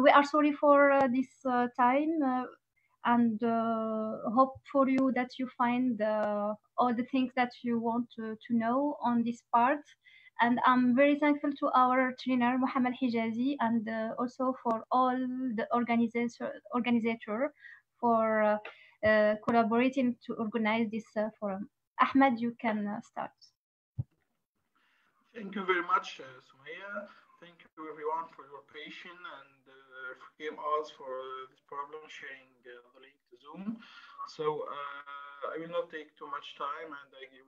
we are sorry for this time and hope for you that you find all the things that you want to know on this part. And I'm very thankful to our trainer, Mohammad Hijazi, and also for all the organizer for collaborating to organize this forum. Ahmed, you can start. Thank you very much, Sumaya. Thank you everyone for your patience and forgive us for this problem sharing the link to Zoom. So I will not take too much time and I will give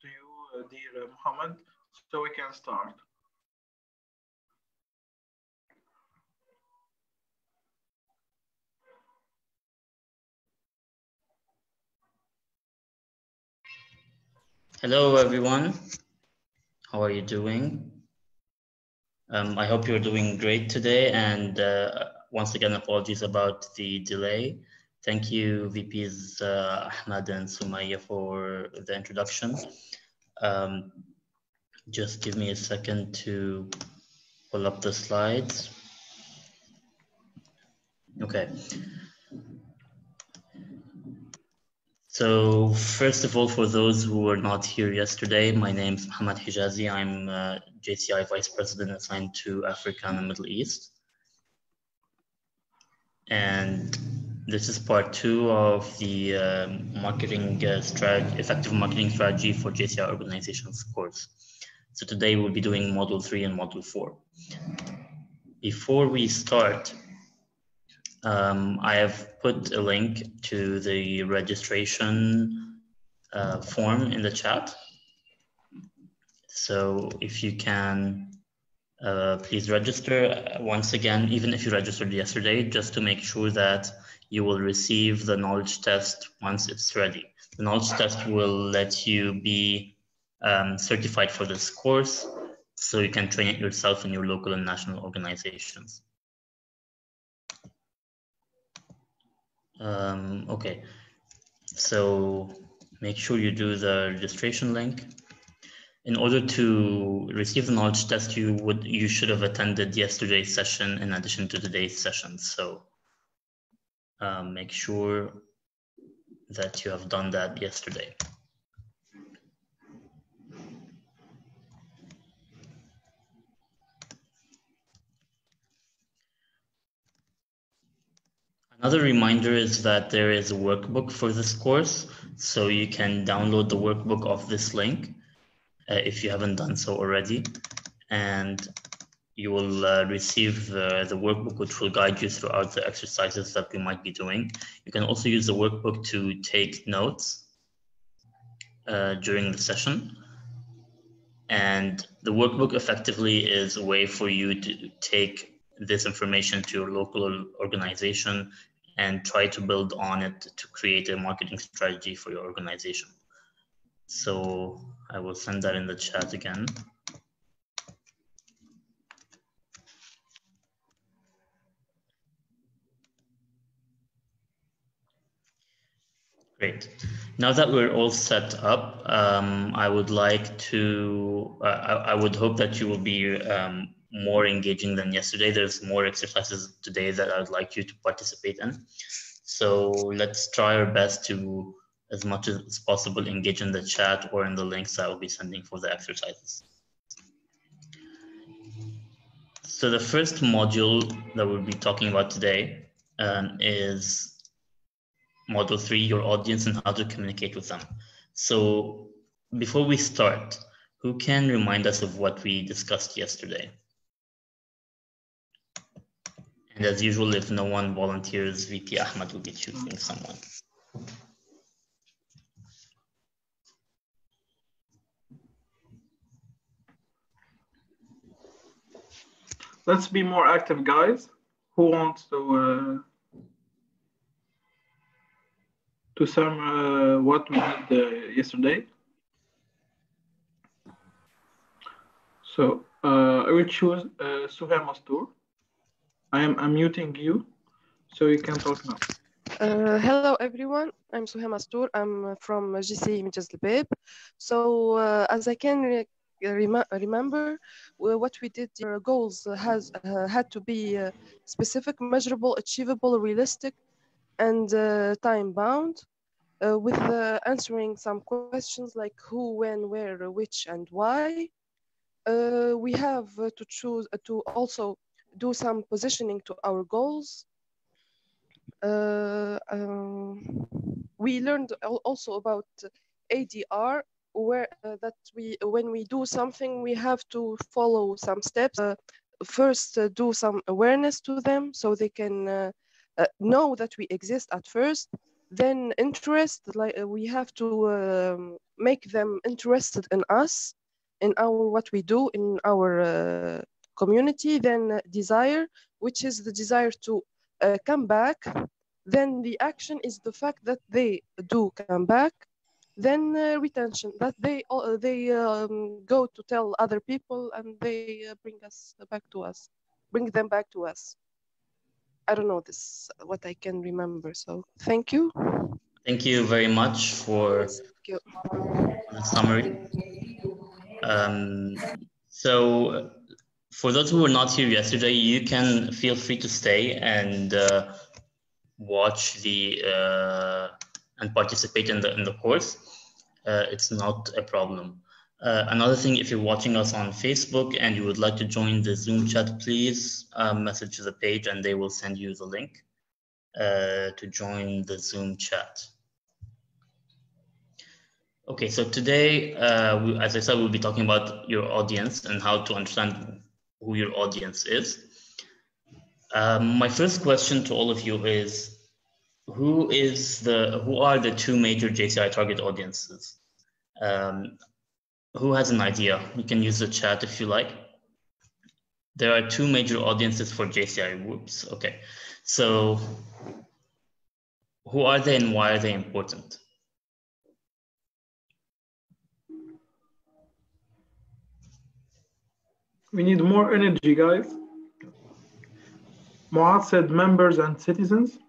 to you, dear Mohammed, so we can start. Hello everyone, how are you doing? I hope you're doing great today, and once again apologies about the delay. Thank you VPs Ahmad and Sumaya for the introduction. Just give me a second to pull up the slides. Okay. So first of all, for those who were not here yesterday, my name is Mohammad Hijazi. I'm JCI Vice President assigned to Africa and the Middle East. And this is part 2 of the effective marketing strategy for JCI organizations course. So today we'll be doing module 3 and module 4. Before we start, I have put a link to the registration form in the chat. So if you can, please register once again, even if you registered yesterday, just to make sure that you will receive the knowledge test once it's ready. The knowledge test will let you be certified for this course, so you can train it yourself in your local and national organizations. Okay, so make sure you do the registration link. In order to receive the knowledge test, you should have attended yesterday's session in addition to today's session. So make sure that you have done that yesterday. Another reminder is that there is a workbook for this course, so you can download the workbook off this link if you haven't done so already, and you will receive the workbook, which will guide you throughout the exercises that we might be doing. You can also use the workbook to take notes during the session, and the workbook effectively is a way for you to take this information to your local organization and try to build on it to create a marketing strategy for your organization. So I will send that in the chat again. Great. Now that we're all set up, I would like to, I would hope that you will be more engaging than yesterday. There's more exercises today that I would like you to participate in. So let's try our best to, as much as possible, engage in the chat or in the links I will be sending for the exercises. So the first module that we'll be talking about today is Module 3, your audience and how to communicate with them. So before we start, who can remind us of what we discussed yesterday? And as usual, if no one volunteers, VP Ahmad will be choosing someone. Let's be more active, guys. Who wants to sum what we did yesterday? So I will choose Suhail Mastour. I am unmuting you, so you can talk now. Hello everyone, I'm Suhail Mastour. I'm from JCI Medjez. So as I can remember what we did. Our goals had to be specific, measurable, achievable, realistic, and time-bound. With answering some questions like who, when, where, which, and why. We have to choose to also do some positioning to our goals. We learned also about ADR, where that when we do something, we have to follow some steps. First, do some awareness to them so they can know that we exist at first. Then interest, like we have to make them interested in us, in our what we do in our community. Then desire, which is the desire to come back. Then the action is the fact that they do come back. Then retention, that they go to tell other people and they bring them back to us. I don't know this, what I can remember. So thank you. Thank you very much for the summary. So for those who were not here yesterday, you can feel free to stay and watch the and participate in the course. It's not a problem. Another thing, if you're watching us on Facebook and you would like to join the Zoom chat, please message the page and they will send you the link to join the Zoom chat. Okay, so today, as I said, we'll be talking about your audience and how to understand who your audience is. My first question to all of you is, who are the two major JCI target audiences? Who has an idea? You can use the chat if you like. There are two major audiences for JCI. Whoops, okay. So who are they and why are they important? We need more energy, guys. Mohammad said members and citizens.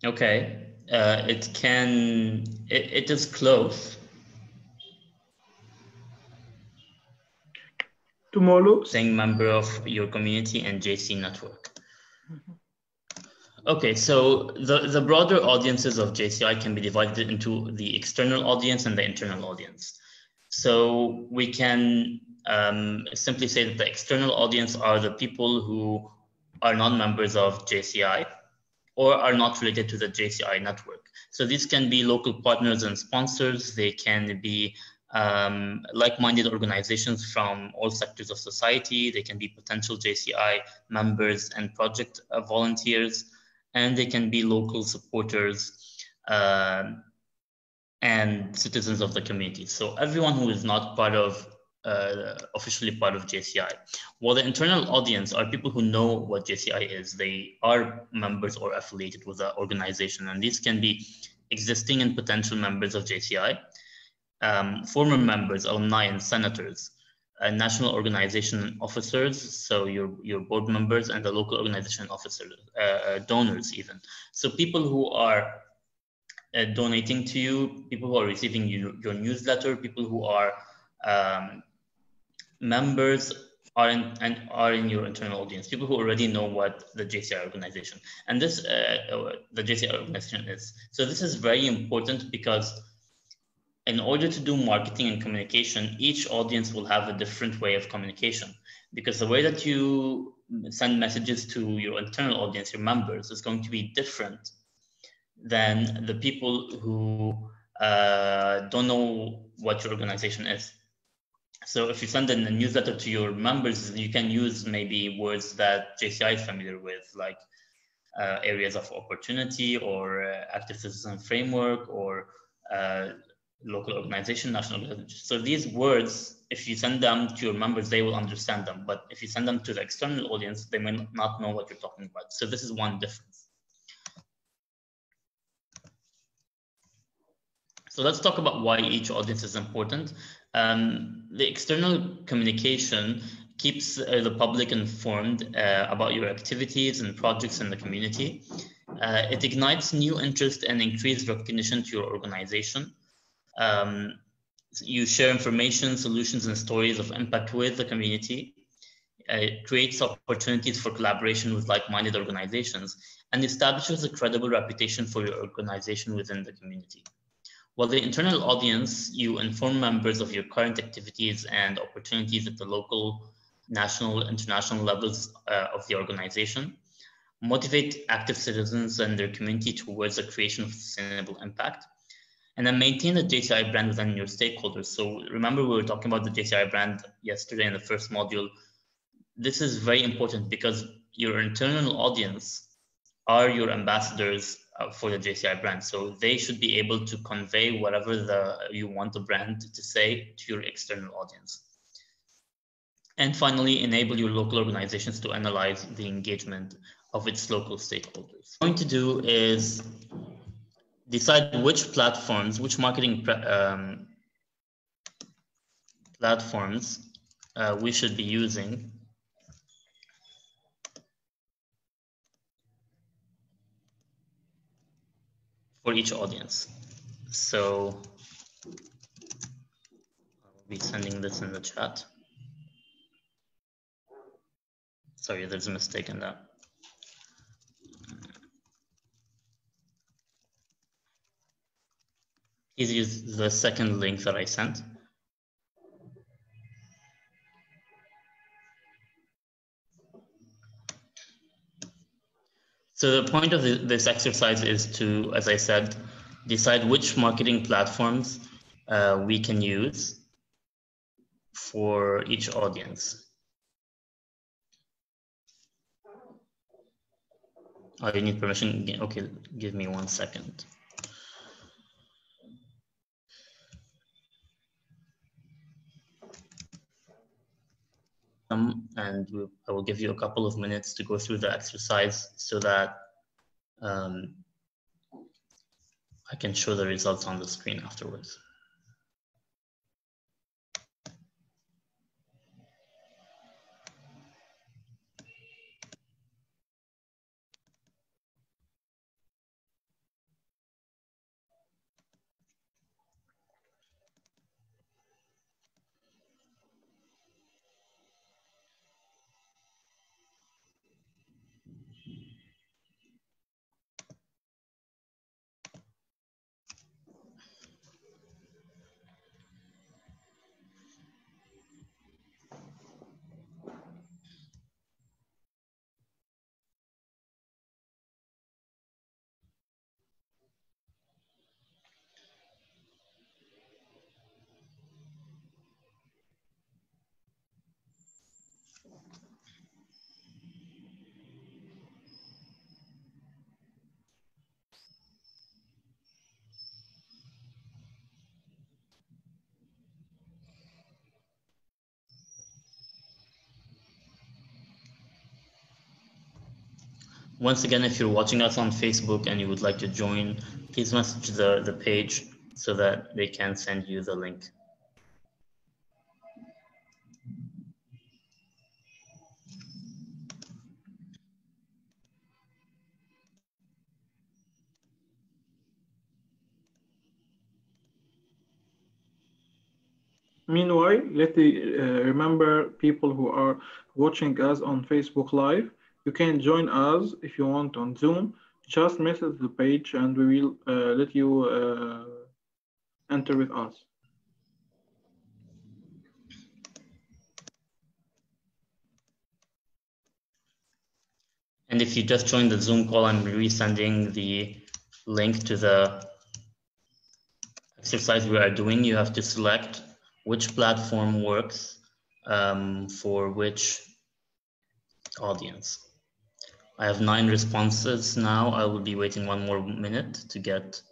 Okay, it is close. Tomorrow. Saying member of your community and JC network. Okay, so the broader audiences of JCI can be divided into the external audience and the internal audience. So we can simply say that the external audience are the people who are non-members of JCI or are not related to the JCI network. So these can be local partners and sponsors. They can be like-minded organizations from all sectors of society. They can be potential JCI members and project volunteers, and they can be local supporters and citizens of the community. So everyone who is not part of officially part of JCI. While the internal audience are people who know what JCI is. They are members or affiliated with the organization, and these can be existing and potential members of JCI, former members, alumni, and senators, national organization officers, so your board members, and the local organization officers, donors even. So people who are donating to you, people who are receiving your newsletter, people who are members are in your internal audience, people who already know what the JCI organization and the JCI organization is. So this is very important because in order to do marketing and communication, each audience will have a different way of communication, because the way that you send messages to your internal audience, your members, is going to be different than the people who don't know what your organization is. So if you send a newsletter to your members, you can use maybe words that JCI is familiar with, like areas of opportunity or active citizen framework or local organization, national organization. So these words, if you send them to your members, they will understand them. But if you send them to the external audience, they may not know what you're talking about. So this is one difference. So let's talk about why each audience is important. The external communication keeps the public informed about your activities and projects in the community. It ignites new interest and increased recognition to your organization. You share information, solutions, and stories of impact with the community. It creates opportunities for collaboration with like-minded organizations and establishes a credible reputation for your organization within the community. While the internal audience, you inform members of your current activities and opportunities at the local, national, international levels of the organization, motivate active citizens and their community towards the creation of sustainable impact, and then maintain the JCI brand within your stakeholders. So remember, we were talking about the JCI brand yesterday in the first module. This is very important because your internal audience are your ambassadors for the JCI brand. So they should be able to convey whatever you want the brand to say to your external audience. And finally, enable your local organizations to analyze the engagement of its local stakeholders. What I'm going to do is decide which platforms, which marketing platforms we should be using for each audience. So I'll be sending this in the chat. Sorry, there's a mistake in that. Please use the second link that I sent. So the point of this exercise is to, as I said, decide which marketing platforms we can use for each audience. Oh, you need permission? Okay, give me 1 second. And I will give you a couple of minutes to go through the exercise so that I can show the results on the screen afterwards. Once again, if you're watching us on Facebook and you would like to join, please message the page so that they can send you the link. Meanwhile, let remember people who are watching us on Facebook Live, you can join us if you want on Zoom. Just message the page and we will let you enter with us. And if you just joined the Zoom call, I'm resending the link to the exercise we are doing. You have to select which platform works for which audience. I have 9 responses now. I will be waiting 1 more minute to get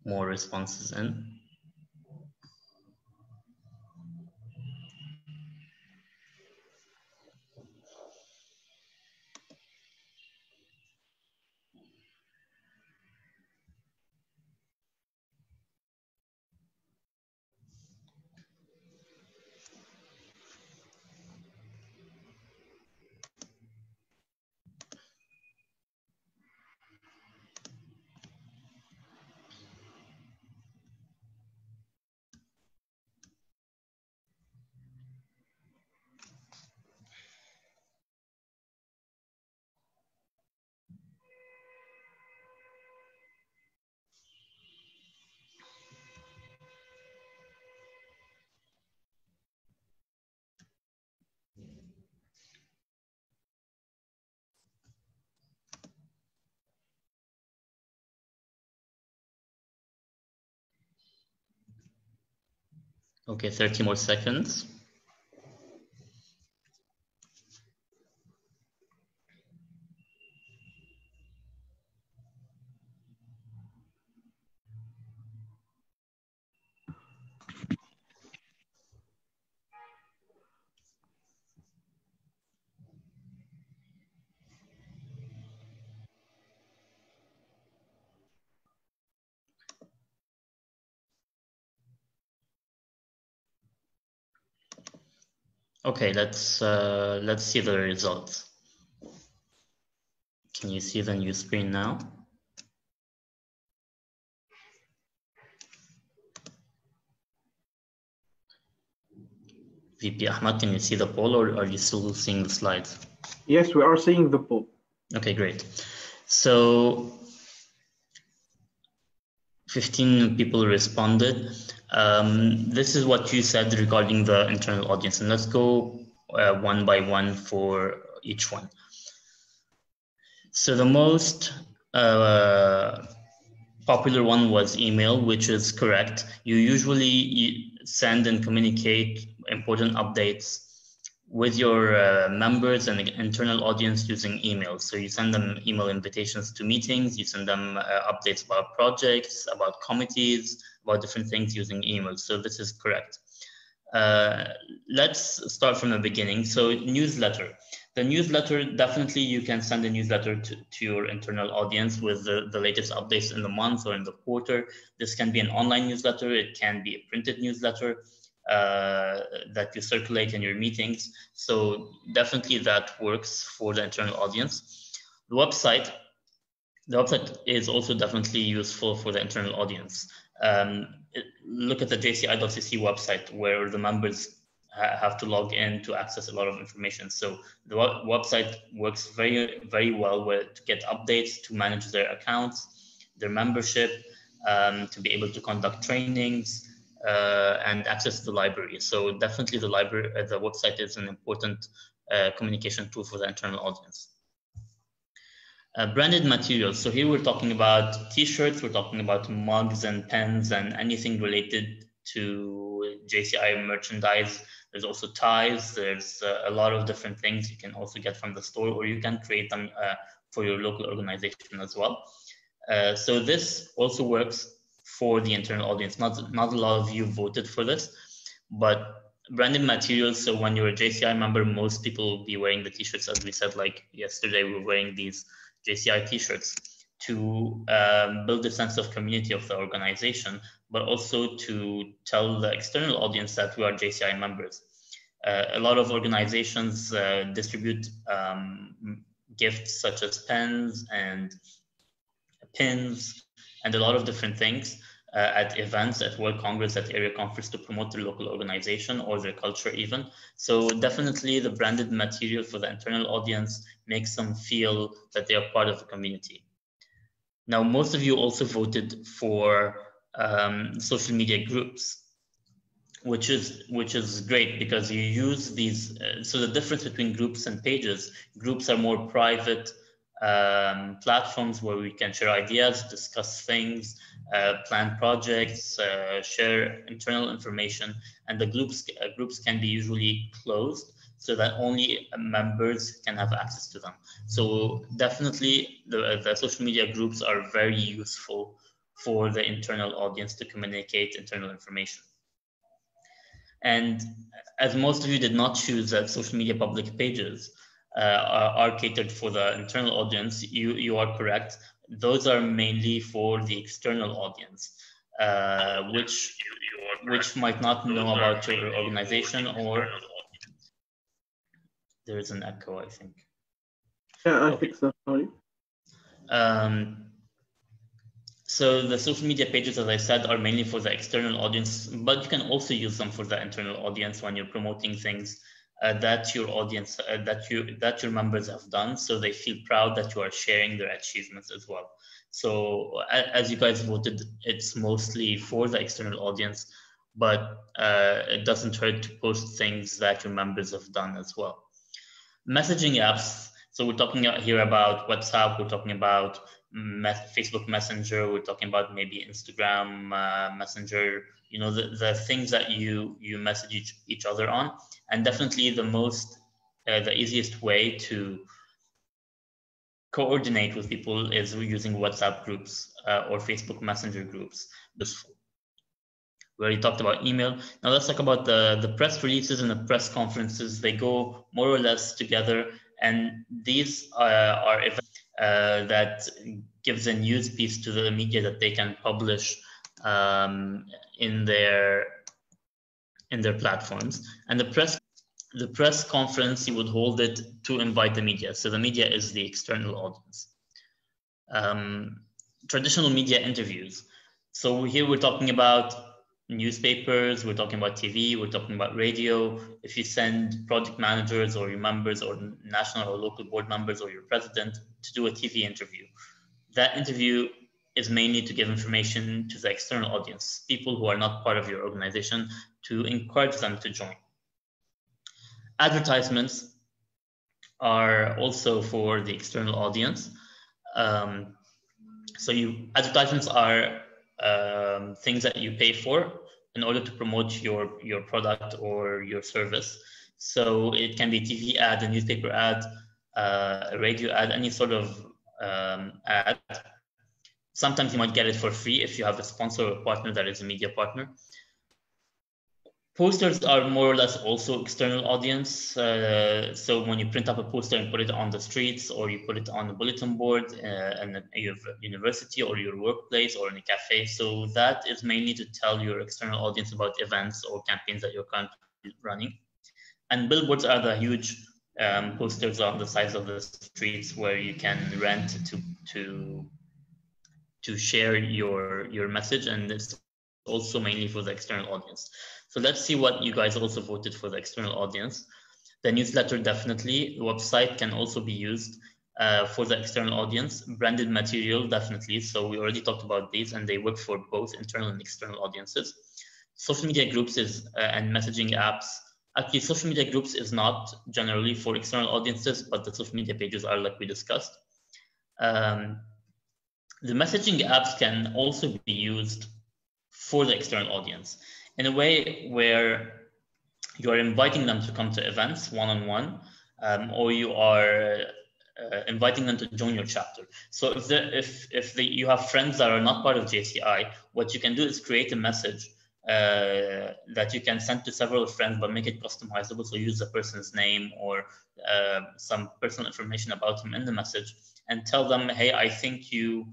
more responses in. Okay, 30 more seconds. Okay, let's see the results. Can you see the new screen now? VP Ahmad, can you see the poll, or are you still seeing the slides? Yes, we are seeing the poll. Okay, great. So 15 people responded. This is what you said regarding the internal audience, and let's go one by one for each one. So the most popular one was email, which is correct. You usually send and communicate important updates with your members and internal audience using email. So you send them email invitations to meetings, you send them updates about projects, about committees, about different things using email. So this is correct. Let's start from the beginning. So newsletter. The newsletter, definitely you can send a newsletter to your internal audience with the latest updates in the month or in the quarter. This can be an online newsletter. It can be a printed newsletter that you circulate in your meetings. So definitely that works for the internal audience. The website is also definitely useful for the internal audience. Look at the JCI.cc website, where the members have to log in to access a lot of information. So the website works very, very well to get updates, to manage their accounts, their membership, to be able to conduct trainings, and access the library. So definitely the website is an important communication tool for the internal audience. Branded materials. So here we're talking about t-shirts, we're talking about mugs and pens and anything related to JCI merchandise. There's also ties. There's a lot of different things you can also get from the store, or you can create them for your local organization as well. So this also works for the internal audience. Not a lot of you voted for this, but branded materials. So when you're a JCI member, most people will be wearing the t-shirts, as we said, like yesterday, we were wearing these JCI t-shirts to build a sense of community of the organization, but also to tell the external audience that we are JCI members. A lot of organizations distribute gifts such as pens and pins and a lot of different things at events, at World Congress, at area conference, to promote their local organization or their culture even. So definitely the branded material for the internal audience makes them feel that they are part of the community. Now, most of you also voted for social media groups, which is great because you use these. So the difference between groups and pages, groups are more private platforms where we can share ideas, discuss things, plan projects, share internal information, and the groups can be usually closed so that only members can have access to them. So definitely the social media groups are very useful for the internal audience to communicate internal information. And as most of you did not choose that social media public pages are catered for the internal audience, you are correct. Those are mainly for the external audience, which might not know about your organization, or there is an echo, I think. Yeah, I think so. Sorry. So the social media pages, as I said, are mainly for the external audience, but you can also use them for the internal audience when you're promoting things that your audience, that your members have done, so they feel proud that you are sharing their achievements as well. So as you guys voted, it's mostly for the external audience, but it doesn't hurt to post things that your members have done as well. Messaging apps. So we're talking here about WhatsApp, we're talking about Facebook Messenger, we're talking about maybe Instagram Messenger, you know, the things that you message each other on. And definitely the easiest way to coordinate with people is using WhatsApp groups or Facebook Messenger groups. We already talked about email. Now let's talk about the press releases and the press conferences. They go more or less together, and these are events that gives a news piece to the media that they can publish in their platforms. And the press conference, you would hold it to invite the media. So the media is the external audience. Traditional media interviews. So here we're talking about newspapers, we're talking about TV, we're talking about radio. If you send project managers or your members or national or local board members or your president to do a TV interview, that interview is mainly to give information to the external audience, people who are not part of your organization, to encourage them to join. Advertisements are also for the external audience. Advertisements are things that you pay for in order to promote your product or your service. So it can be a TV ad, a newspaper ad, a radio ad, any sort of ad. Sometimes you might get it for free if you have a sponsor or a partner that is a media partner. Posters are more or less also external audience. So when you print up a poster and put it on the streets, or you put it on a bulletin board in your university or your workplace or in a cafe, so that is mainly to tell your external audience about events or campaigns that you're currently running. And billboards are the huge posters on the sides of the streets where you can rent to share your message, and it's also mainly for the external audience. So let's see what you guys also voted for the external audience. The newsletter, definitely. The website can also be used for the external audience. Branded material, definitely. So we already talked about these, and they work for both internal and external audiences. Social media groups and messaging apps. Actually, social media groups is not generally for external audiences, but the social media pages are, like we discussed. The messaging apps can also be used for the external audience in a way where you are inviting them to come to events one-on-one, or you are inviting them to join your chapter. So if you have friends that are not part of JCI, what you can do is create a message that you can send to several friends, but make it customizable. So use the person's name or some personal information about him in the message, and tell them, hey, I think you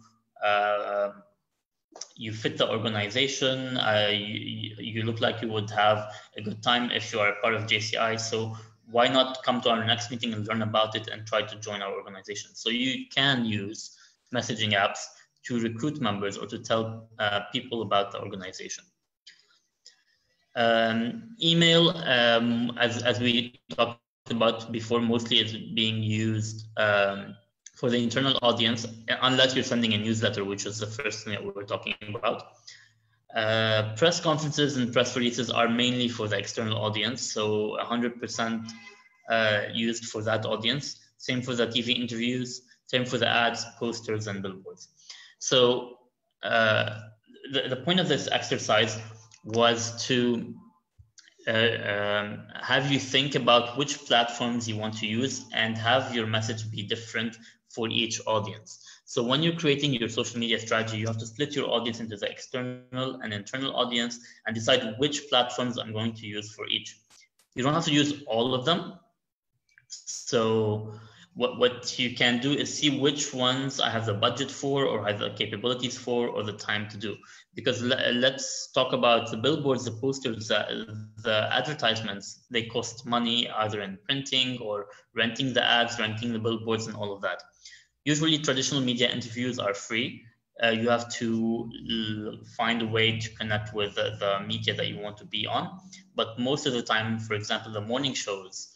fit the organization, you look like you would have a good time if you are a part of JCI, so why not come to our next meeting and learn about it and try to join our organization? So you can use messaging apps to recruit members or to tell people about the organization. Email, as we talked about before, mostly is being used for the internal audience, unless you're sending a newsletter, which is the first thing that we were talking about. Press conferences and press releases are mainly for the external audience, so 100% used for that audience. Same for the TV interviews, same for the ads, posters, and billboards. So the point of this exercise was to have you think about which platforms you want to use and have your message be different for each audience. So when you're creating your social media strategy, you have to split your audience into the external and internal audience and decide which platforms I'm going to use for each. You don't have to use all of them. So what you can do is see which ones I have the budget for, or have the capabilities for, or the time to do. Because let's talk about the billboards, the posters, the advertisements. They cost money either in printing or renting the ads, renting the billboards, and all of that. Usually traditional media interviews are free. You have to find a way to connect with the media that you want to be on. But most of the time, for example, the morning shows,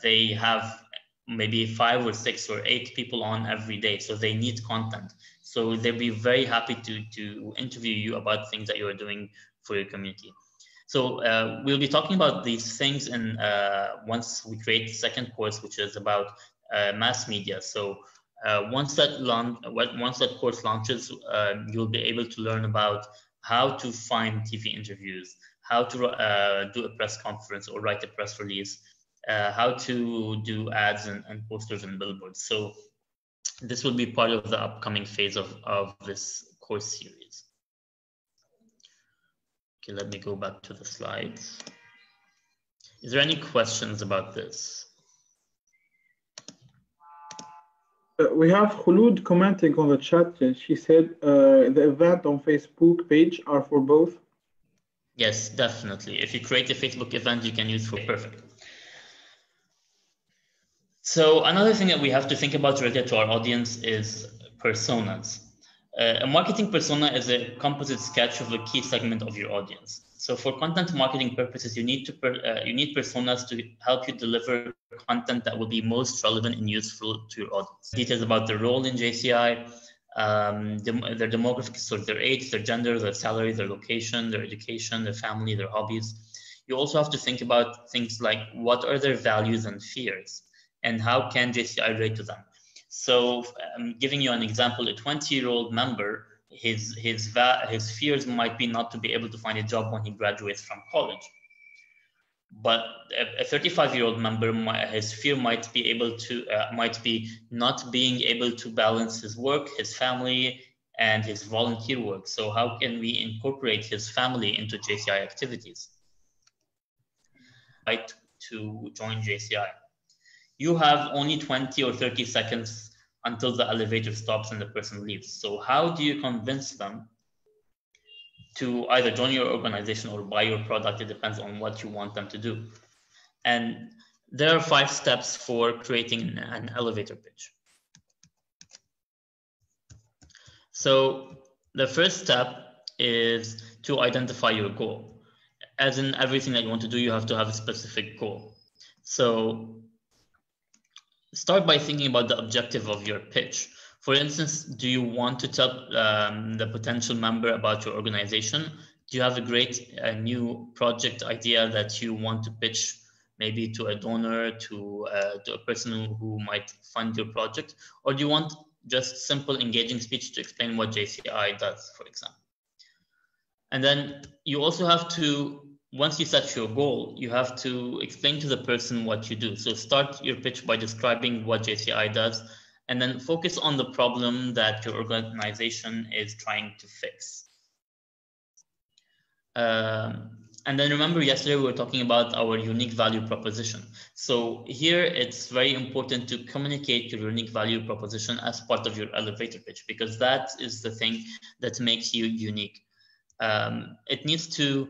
they have maybe 5 or 6 or 8 people on every day. So they need content. So they'll be very happy to interview you about things that you are doing for your community. So we'll be talking about these things in once we create the second course, which is about mass media. So once that course launches, you'll be able to learn about how to find TV interviews, how to do a press conference or write a press release, how to do ads and posters and billboards. So this will be part of the upcoming phase of this course series. Okay, let me go back to the slides. Is there any questions about this? We have Khulud commenting on the chat. She said the event on Facebook page are for both. Yes, definitely. If you create a Facebook event, you can use for perfect. So another thing that we have to think about related to our audience is personas. A marketing persona is a composite sketch of a key segment of your audience. So for content marketing purposes, you need personas to help you deliver content that will be most relevant and useful to your audience. Details about their role in JCI, their demographics, so their age, their gender, their salary, their location, their education, their family, their hobbies. You also have to think about things like what are their values and fears, and how can JCI relate to them. So I'm giving you an example, a 20-year-old member, his fears might be not to be able to find a job when he graduates from college. But a 35-year-old member, his fear might be not being able to balance his work, his family, and his volunteer work. So how can we incorporate his family into JCI activities? Right, to join JCI. You have only 20 or 30 seconds until the elevator stops and the person leaves. So how do you convince them to either join your organization or buy your product? It depends on what you want them to do. And there are 5 steps for creating an elevator pitch. So the first step is to identify your goal. As in everything that you want to do, you have to have a specific goal. So start by thinking about the objective of your pitch. For instance, do you want to tell the potential member about your organization? Do you have a great new project idea that you want to pitch maybe to a donor, to a person who might fund your project? Or do you want just simple engaging speech to explain what JCI does, for example? And then you also have to, once you set your goal, you have to explain to the person what you do. So start your pitch by describing what JCI does, and then focus on the problem that your organization is trying to fix. And then remember, yesterday we were talking about our unique value proposition. So here it's very important to communicate your unique value proposition as part of your elevator pitch, because that is the thing that makes you unique. It needs to,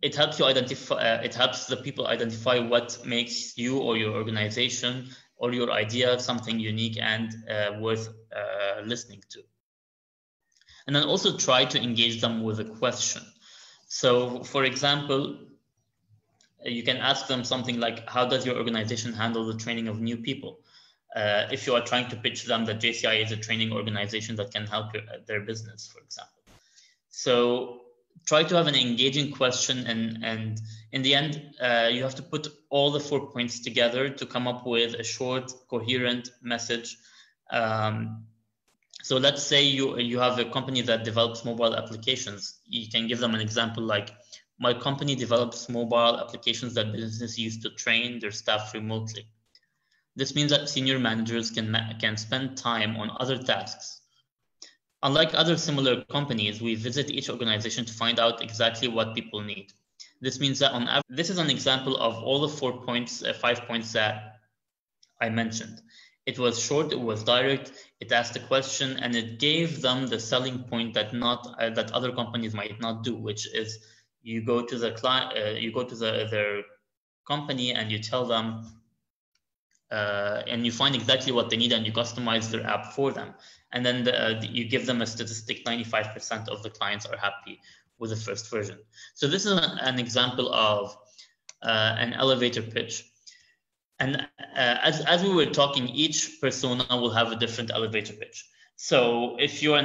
it helps you identify, it helps the people identify what makes you or your organization or your idea something unique and worth listening to. And then also try to engage them with a question. So for example, you can ask them something like, how does your organization handle the training of new people? If you are trying to pitch them that JCI is a training organization that can help their business, for example. So try to have an engaging question, and in the end, you have to put all the 4 points together to come up with a short, coherent message. So let's say you have a company that develops mobile applications. You can give them an example like, my company develops mobile applications that businesses use to train their staff remotely. This means that senior managers can spend time on other tasks. Unlike other similar companies, we visit each organization to find out exactly what people need. This means that on average, this is an example of all the 4 points, 5 points that I mentioned. It was short, it was direct, it asked a question, and it gave them the selling point that that other companies might not do, which is you go to the client, you go to their company and you tell them, and you find exactly what they need and you customize their app for them. And then you give them a statistic, 95% of the clients are happy with the first version. So this is an example of an elevator pitch. And as we were talking, each persona will have a different elevator pitch. So if you're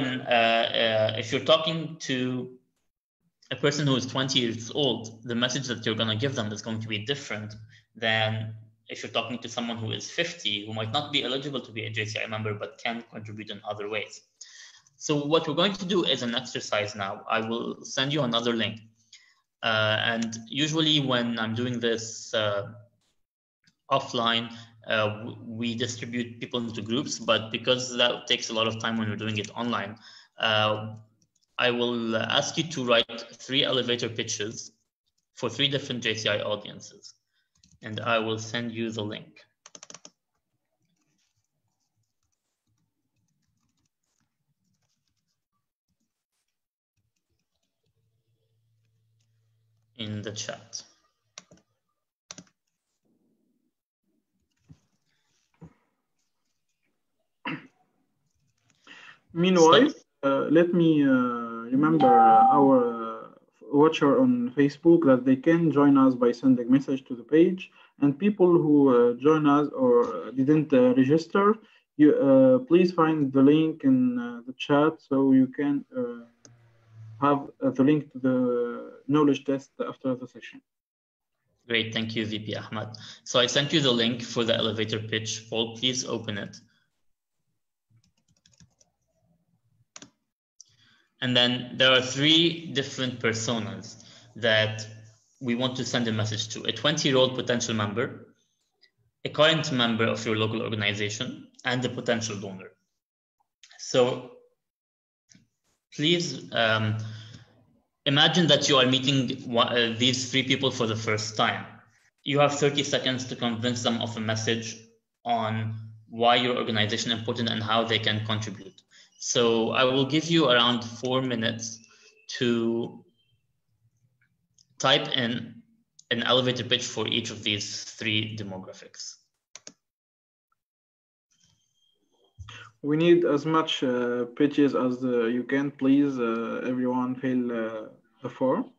talking to a person who is 20 years old, the message that you're going to give them is going to be different than if you're talking to someone who is 50, who might not be eligible to be a JCI member, but can contribute in other ways. So what we're going to do is an exercise now. I will send you another link. And usually when I'm doing this offline, we distribute people into groups, but because that takes a lot of time when we're doing it online, I will ask you to write 3 elevator pitches for 3 different JCI audiences, and I will send you the link. In the chat. Meanwhile, let me remember our watcher on Facebook that they can join us by sending message to the page, and people who join us or didn't register, you please find the link in the chat so you can have the link to the knowledge test after the session. Great, thank you, VP Ahmad. So I sent you the link for the elevator pitch. Paul, please open it. And then there are 3 different personas that we want to send a message to: a 20-year-old potential member, a current member of your local organization, and a potential donor. So please imagine that you are meeting these 3 people for the first time. You have 30 seconds to convince them of a message on why your organization is important and how they can contribute. So I will give you around 4 minutes to type in an elevator pitch for each of these 3 demographics. We need as much pitches as you can, please. Everyone fill the form.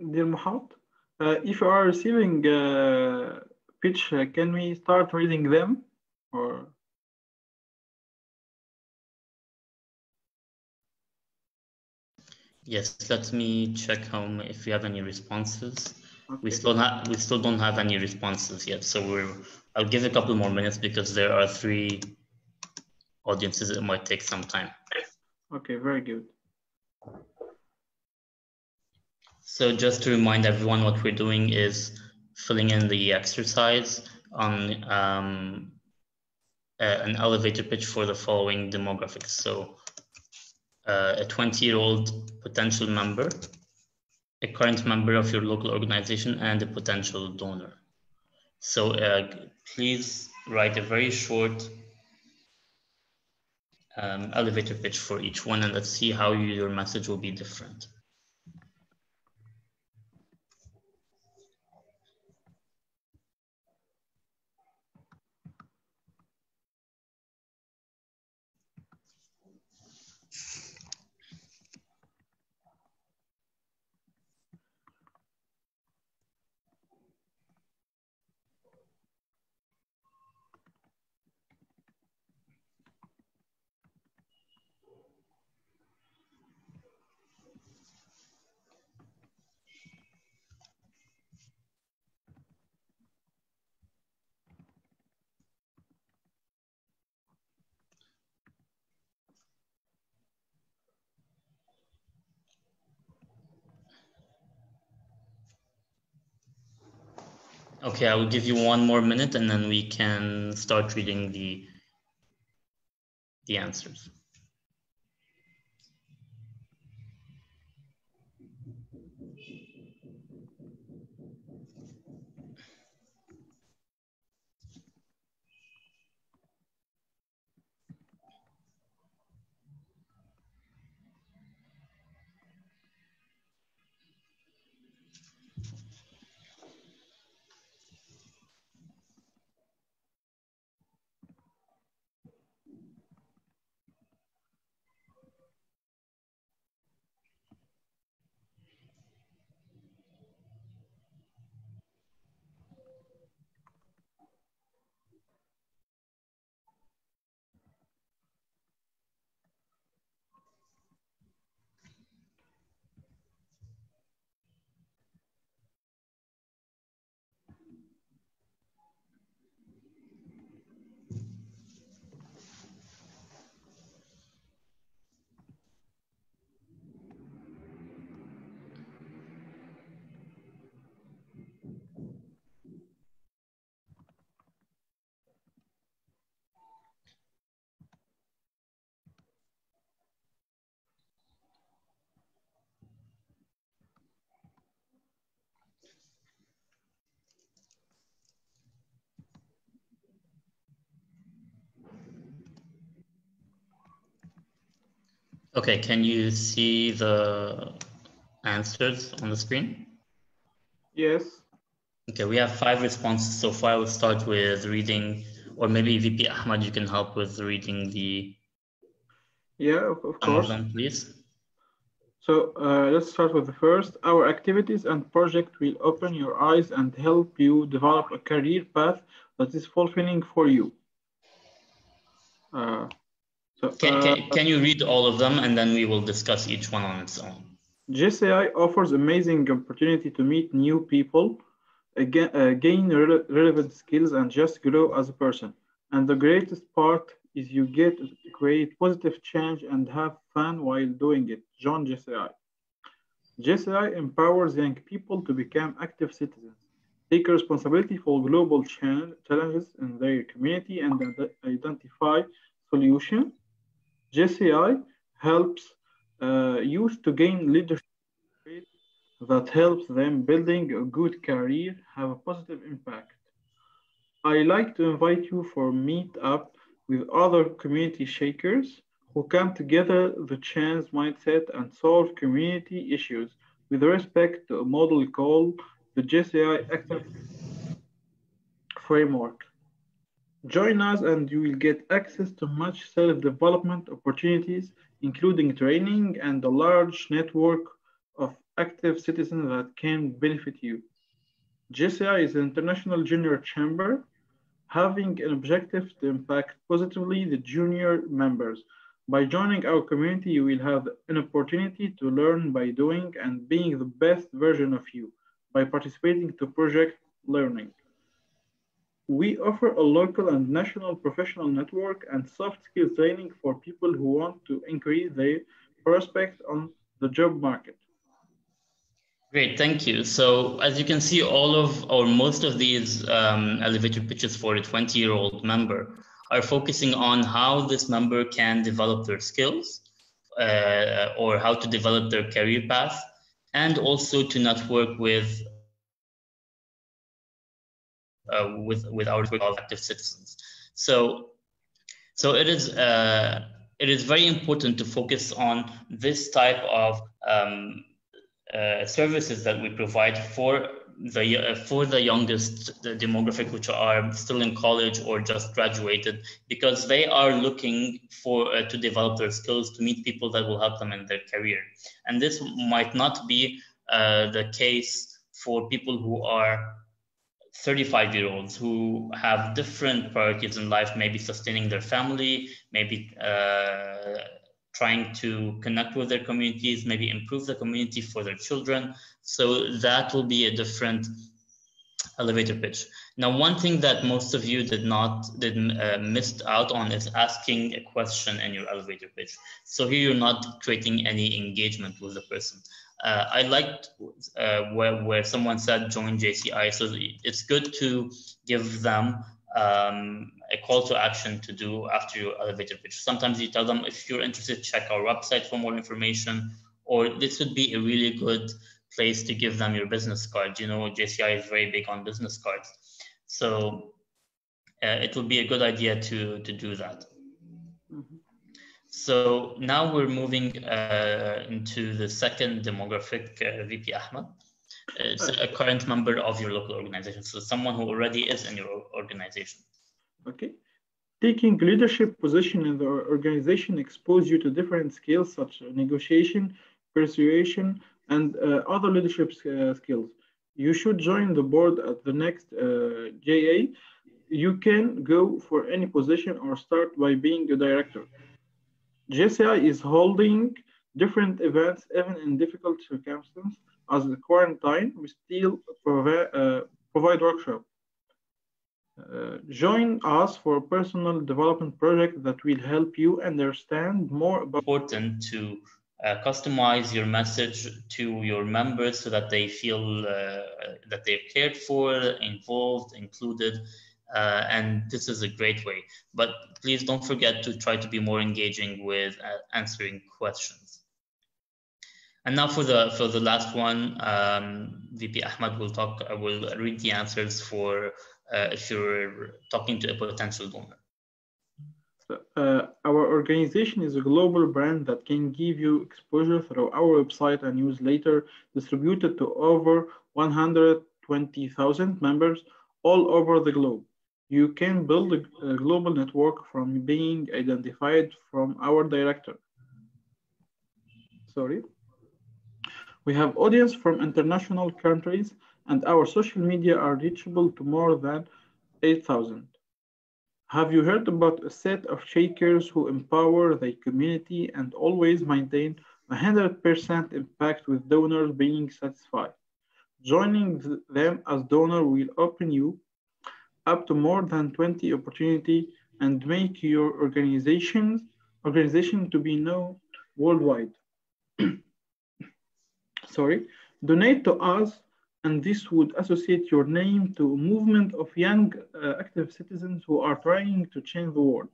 Dear Mohammad, if you are receiving pitch, can we start reading them? Or Yes, let me check if we have any responses. okay. We still don't have any responses yet, so I'll give a couple more minutes because there are 3 audiences. It might take some time. Okay, very good. So just to remind everyone, what we're doing is filling in the exercise on an elevator pitch for the following demographics. So a 20-year-old potential member, a current member of your local organization, and a potential donor. So please write a very short elevator pitch for each one, and let's see how your message will be different. Okay, I will give you 1 more minute and then we can start reading the answers. Okay, can you see the answers on the screen? Yes. Okay, we have 5 responses so far. We'll start with reading, or maybe VP Ahmad, you can help with reading of some course. of them, please. So let's start with the first. Our activities and project will open your eyes and help you develop a career path that is fulfilling for you. Can you read all of them and then we will discuss each one on its own? JCI offers amazing opportunity to meet new people, gain relevant skills, and just grow as a person. And the greatest part is you get to create positive change and have fun while doing it. John JCI. JCI empowers young people to become active citizens, take responsibility for global challenges in their community, and identify solutions. JCI helps youth to gain leadership that helps them building a good career have a positive impact. I like to invite you for meet up with other community shakers who come together the change mindset and solve community issues with respect to a model called the JCI Active Framework. Join us and you will get access to much self-development opportunities, including training and a large network of active citizens that can benefit you. JCI is an international junior chamber having an objective to impact positively the junior members. By joining our community, you will have an opportunity to learn by doing and being the best version of you by participating to project learning. We offer a local and national professional network and soft skills training for people who want to increase their prospects on the job market. Great, thank you. So as you can see, all of or most of these elevator pitches for a 20-year-old member are focusing on how this member can develop their skills or how to develop their career path, and also to network with our network of active citizens. So it is very important to focus on this type of services that we provide for the youngest demographic, which are still in college or just graduated, because they are looking for to develop their skills, to meet people that will help them in their career. And this might not be the case for people who are 35-year-olds who have different priorities in life, maybe sustaining their family, maybe trying to connect with their communities, maybe improve the community for their children. So that will be a different elevator pitch. Now, one thing that most of you missed out on is asking a question in your elevator pitch. So here you're not creating any engagement with the person. I liked where someone said join JCI. So it's good to give them a call to action to do after your elevator pitch. Sometimes you tell them, if you're interested, check our website for more information, or this would be a really good place to give them your business card. You know, JCI is very big on business cards. So it would be a good idea to do that. Mm-hmm. So now we're moving into the second demographic, VP Ahmed. It's a current member of your local organization, so someone who already is in your organization. Okay. Taking leadership position in the organization expose you to different skills such as negotiation, persuasion, and other leadership skills. You should join the board at the next JA. You can go for any position or start by being a director. JCI is holding different events even in difficult circumstances. As the quarantine, we still provide workshops. Join us for a personal development project that will help you understand more about. Important to customize your message to your members so that they feel that they're cared for, involved, included. And this is a great way, but please don't forget to try to be more engaging with answering questions. And now for the last one, VP Ahmed will read the answers for if you're talking to a potential donor. Our organization is a global brand that can give you exposure through our website and newsletter distributed to over 120,000 members all over the globe. You can build a global network from being identified from our director. Sorry. We have audience from international countries, and our social media are reachable to more than 8,000. Have you heard about a set of shakers who empower their community and always maintain 100% impact with donors being satisfied? Joining them as donor will open you up to more than 20 opportunities and make your organization to be known worldwide. Sorry, donate to us, and this would associate your name to a movement of young active citizens who are trying to change the world.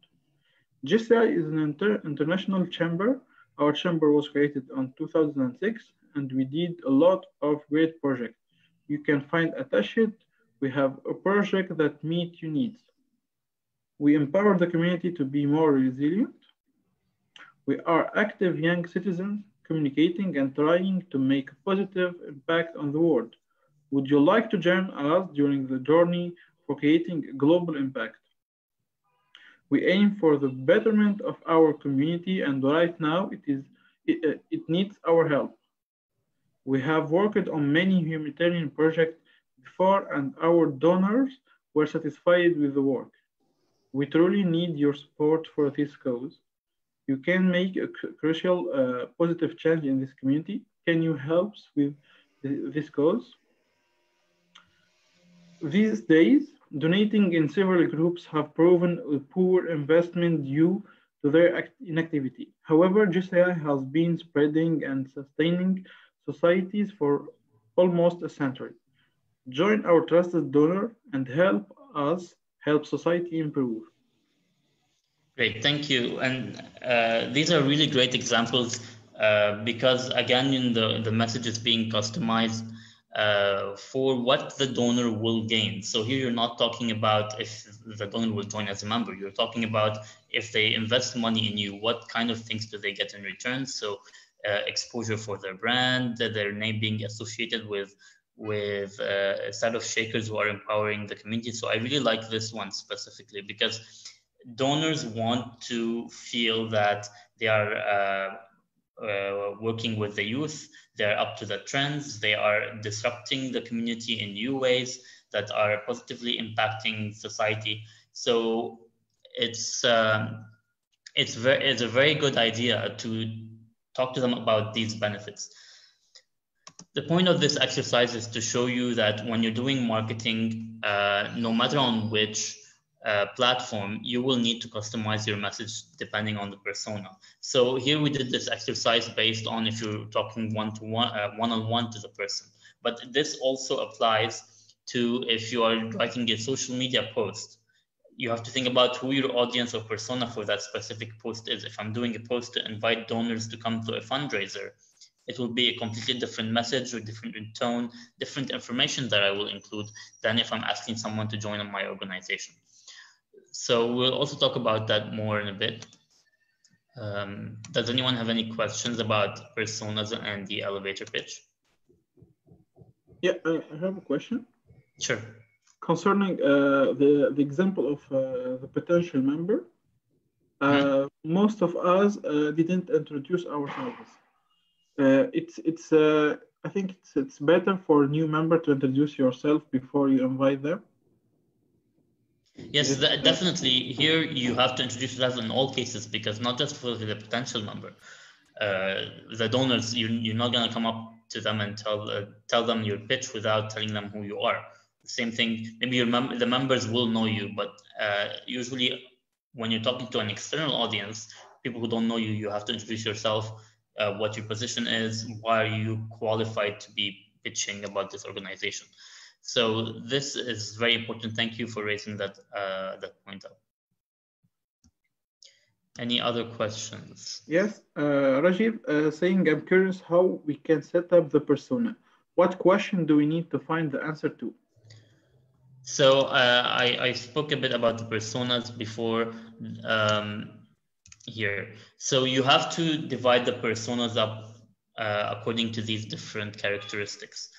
JCI is an international chamber. Our chamber was created in 2006, and we did a lot of great projects. You can find attached. We have a project that meets your needs. We empower the community to be more resilient. We are active young citizens communicating and trying to make a positive impact on the world. Would you like to join us during the journey for creating a global impact? We aim for the betterment of our community, and right now it needs our help. We have worked on many humanitarian projects before, and our donors were satisfied with the work. We truly need your support for this cause. You can make a crucial positive change in this community. Can you help with this cause? These days, donating in several groups have proven a poor investment due to their inactivity. However, JCI has been spreading and sustaining societies for almost a century. Join our trusted donor and help us help society improve. Great, thank you. And these are really great examples because again, the message is being customized for what the donor will gain. So here you're not talking about if the donor will join as a member. You're talking about if they invest money in you, what kind of things do they get in return? So exposure for their brand, their name being associated with a set of shakers who are empowering the community. So I really like this one specifically because donors want to feel that they are working with the youth, they're up to the trends, they are disrupting the community in new ways that are positively impacting society. So it's a very good idea to talk to them about these benefits. The point of this exercise is to show you that when you're doing marketing, no matter on which platform, you will need to customize your message depending on the persona. So here we did this exercise based on if you're talking one-to-one, one-on-one to the person. But this also applies to if you are writing a social media post. You have to think about who your audience or persona for that specific post is. If I'm doing a post to invite donors to come to a fundraiser, it will be a completely different message or different tone, different information that I will include than if I'm asking someone to join my organization. So we'll also talk about that more in a bit. Does anyone have any questions about personas and the elevator pitch? Yeah, I have a question. Sure. Concerning the example of the potential member, most of us didn't introduce ourselves. I think it's better for a new member to introduce yourself before you invite them. Yes, definitely. Here you have to introduce yourself in all cases, because not just for the potential member, the donors, you're not going to come up to them and tell them your pitch without telling them who you are. The same thing, maybe the members will know you, but usually when you're talking to an external audience, people who don't know you, you have to introduce yourself, what your position is, why are you qualified to be pitching about this organization. So this is very important. Thank you for raising that point up. Any other questions? Yes, Rajiv saying, I'm curious how we can set up the persona. What question do we need to find the answer to? So I spoke a bit about the personas before here. So you have to divide the personas up according to these different characteristics.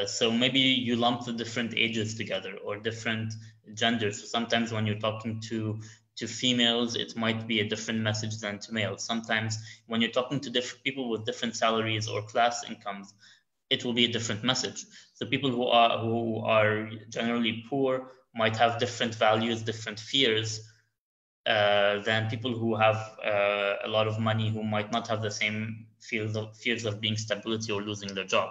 So maybe you lump the different ages together or different genders. So sometimes when you're talking to females, it might be a different message than to males. Sometimes when you're talking to different people with different salaries or class incomes, it will be a different message. So people who are generally poor might have different values, different fears than people who have a lot of money, who might not have the same fears of being stability or losing their job.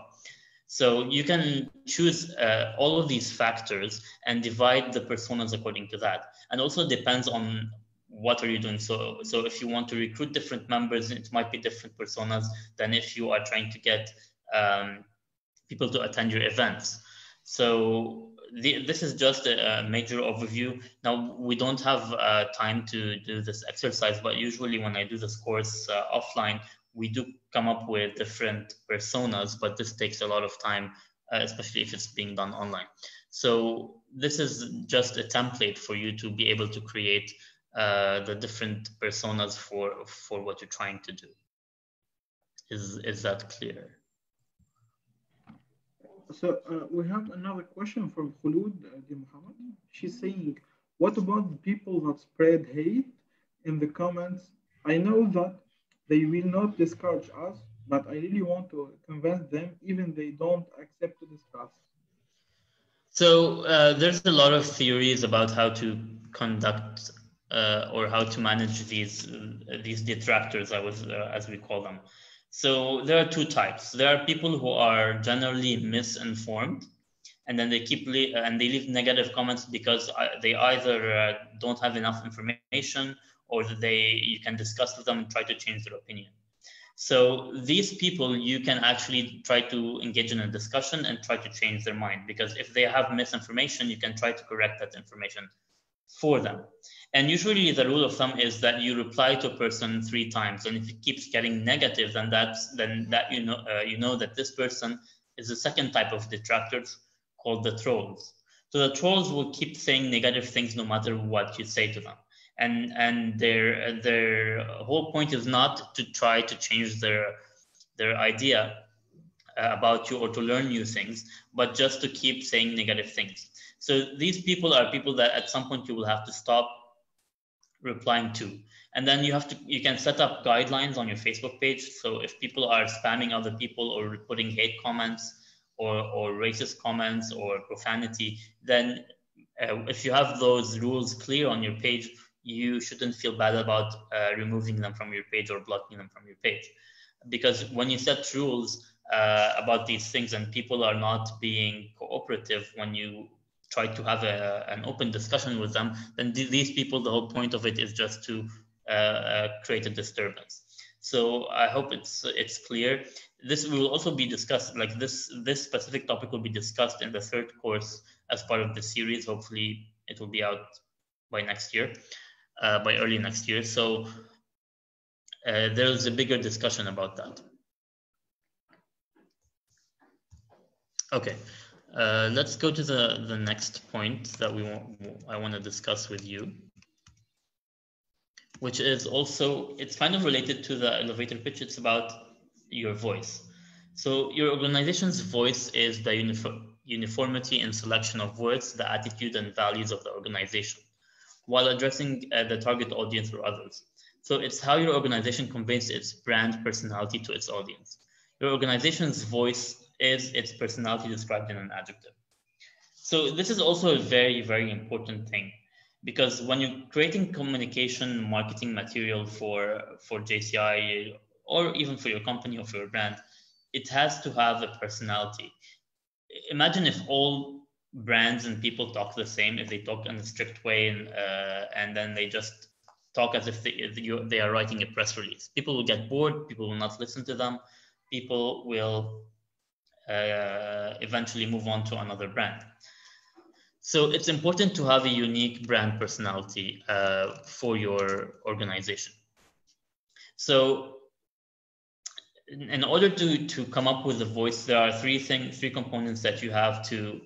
So you can choose all of these factors and divide the personas according to that. And also depends on what are you doing. So if you want to recruit different members, it might be different personas than if you are trying to get people to attend your events. So this is just a major overview. Now, we don't have time to do this exercise, but usually when I do this course offline, we do come up with different personas, but this takes a lot of time, especially if it's being done online. So this is just a template for you to be able to create the different personas for what you're trying to do. Is that clear? So we have another question from Khulud Mohammad. She's saying, what about the people that spread hate in the comments? I know that they will not discourage us, but I really want to convince them, even they don't accept to discuss. So there's a lot of theories about how to conduct or how to manage these detractors, as we call them. So there are two types. There are people who are generally misinformed, and then they leave negative comments because they either don't have enough information, or you can discuss with them and try to change their opinion. So these people, you can actually try to engage in a discussion and try to change their mind, because if they have misinformation, you can try to correct that information for them. And usually the rule of thumb is that you reply to a person 3 times, and if it keeps getting negative, then you know that this person is the second type of detractors, called the trolls. So the trolls will keep saying negative things no matter what you say to them. And their whole point is not to try to change their idea about you or to learn new things, but just to keep saying negative things. So these people are people that at some point you will have to stop replying to. And then you can set up guidelines on your Facebook page. So if people are spamming other people or putting hate comments or racist comments or profanity, then if you have those rules clear on your page, you shouldn't feel bad about removing them from your page or blocking them from your page. Because when you set rules about these things and people are not being cooperative when you try to have an open discussion with them, then these people, the whole point of it is just to create a disturbance. So I hope it's clear. This will also be discussed, like this specific topic will be discussed in the third course as part of the series. Hopefully it will be out by next year, by early next year. So there's a bigger discussion about that. Okay, let's go to the next point that I want to discuss with you, which is also, it's kind of related to the elevator pitch. It's about your voice. So your organization's voice is the uniformity in selection of words, the attitude and values of the organization, while addressing the target audience or others. So it's how your organization conveys its brand personality to its audience. Your organization's voice is its personality described in an adjective. So this is also a very, very important thing, because when you're creating communication marketing material for JCI, or even for your company or for your brand, it has to have a personality. Imagine if all brands and people talk the same, if they talk in a strict way and then they just talk as if they are writing a press release. People will get bored, people will not listen to them, people will eventually move on to another brand. So it's important to have a unique brand personality for your organization. So in order to come up with a voice, there are three components that you have to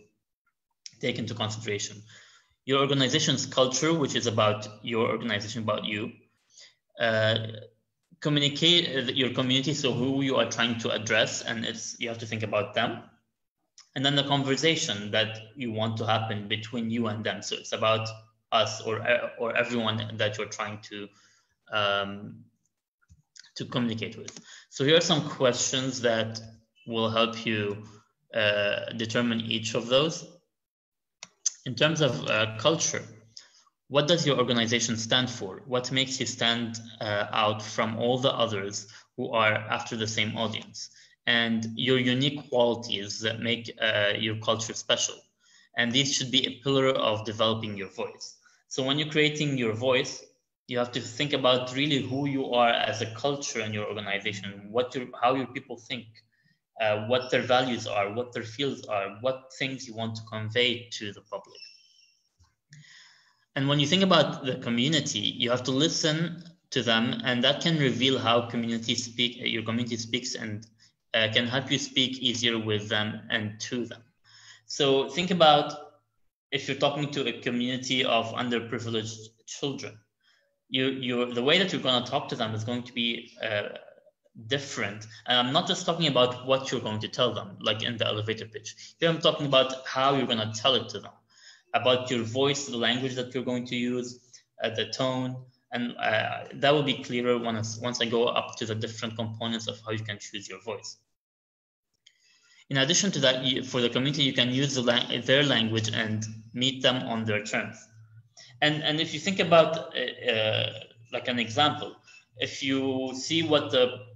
take into consideration. Your organization's culture, which is about your organization, about you. Communicate your community, so who you are trying to address, and you have to think about them. And then the conversation that you want to happen between you and them. So it's about us or everyone that you're trying to communicate with. So here are some questions that will help you determine each of those. In terms of culture, what does your organization stand for? What makes you stand out from all the others who are after the same audience? And your unique qualities that make your culture special. And these should be a pillar of developing your voice. So when you're creating your voice, you have to think about really who you are as a culture in your organization, how your people think, what their values are, what their fields are, what things you want to convey to the public. And when you think about the community, you have to listen to them, and that can reveal how your community speaks and can help you speak easier with them and to them. So think about if you're talking to a community of underprivileged children, the way that you're going to talk to them is going to be different. And I'm not just talking about what you're going to tell them, like in the elevator pitch. Here I'm talking about how you're going to tell it to them, about your voice, the language that you're going to use, the tone, and that will be clearer once I go up to the different components of how you can choose your voice. In addition to that, for the community, you can use their language and meet them on their terms. And if you think about like an example, if you see what the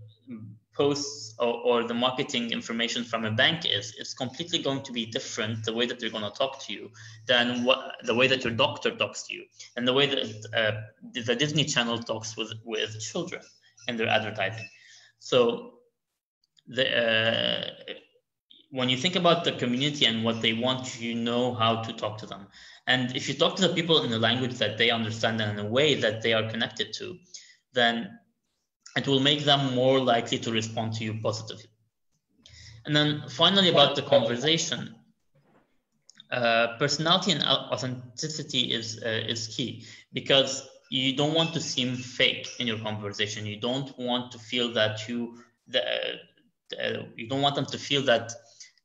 posts or the marketing information from a bank is, it's completely going to be different, the way that they're going to talk to you, than the way that your doctor talks to you, and the way that the Disney Channel talks with children in their advertising. So when you think about the community and what they want, you know how to talk to them. And if you talk to the people in a language that they understand and in a way that they are connected to, then it will make them more likely to respond to you positively. And then finally, about the conversation, personality and authenticity is key, because you don't want to seem fake in your conversation. You don't want to feel that you don't want them to feel that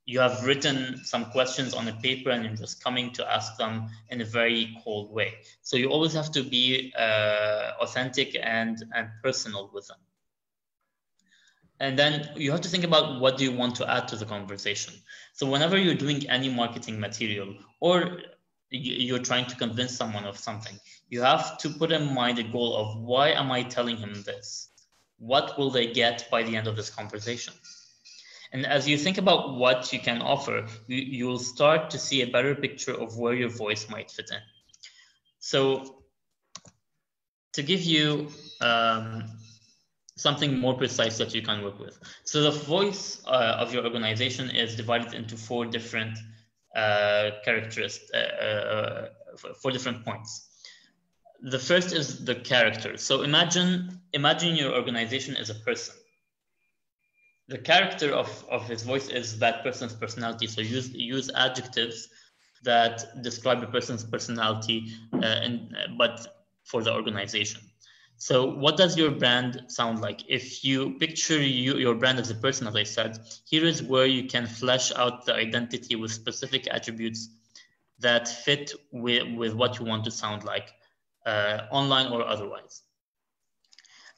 you have written some questions on a paper and you're just coming to ask them in a very cold way. So you always have to be authentic and personal with them. And then you have to think about what do you want to add to the conversation. So whenever you're doing any marketing material or you're trying to convince someone of something, you have to put in mind a goal of why am I telling him this? What will they get by the end of this conversation? And as you think about what you can offer, you will start to see a better picture of where your voice might fit in. So to give you something more precise that you can work with. So the voice of your organization is divided into four different characteristics, four different points. The first is the character. So imagine your organization as a person. The character of his voice is that person's personality. So use adjectives that describe a person's personality, but for the organization. So what does your brand sound like? If you picture your brand as a person, as I said, here is where you can flesh out the identity with specific attributes that fit with what you want to sound like, online or otherwise.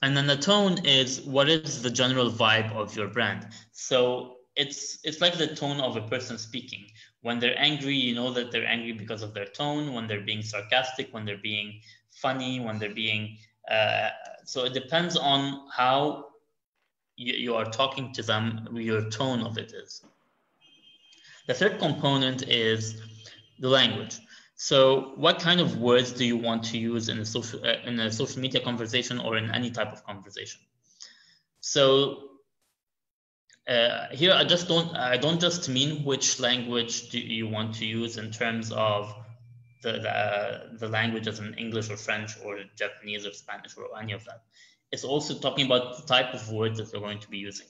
And then the tone is what is the general vibe of your brand. So it's like the tone of a person speaking. When they're angry, you know that they're angry because of their tone. When they're being sarcastic, when they're being funny, when they're being so it depends on how you are talking to them, your tone of it is. The third component is the language. So what kind of words do you want to use in a social media conversation or in any type of conversation? So here I don't just mean which language do you want to use in terms of the language as in English or French or Japanese or Spanish or any of that. It's also talking about the type of words that you're going to be using.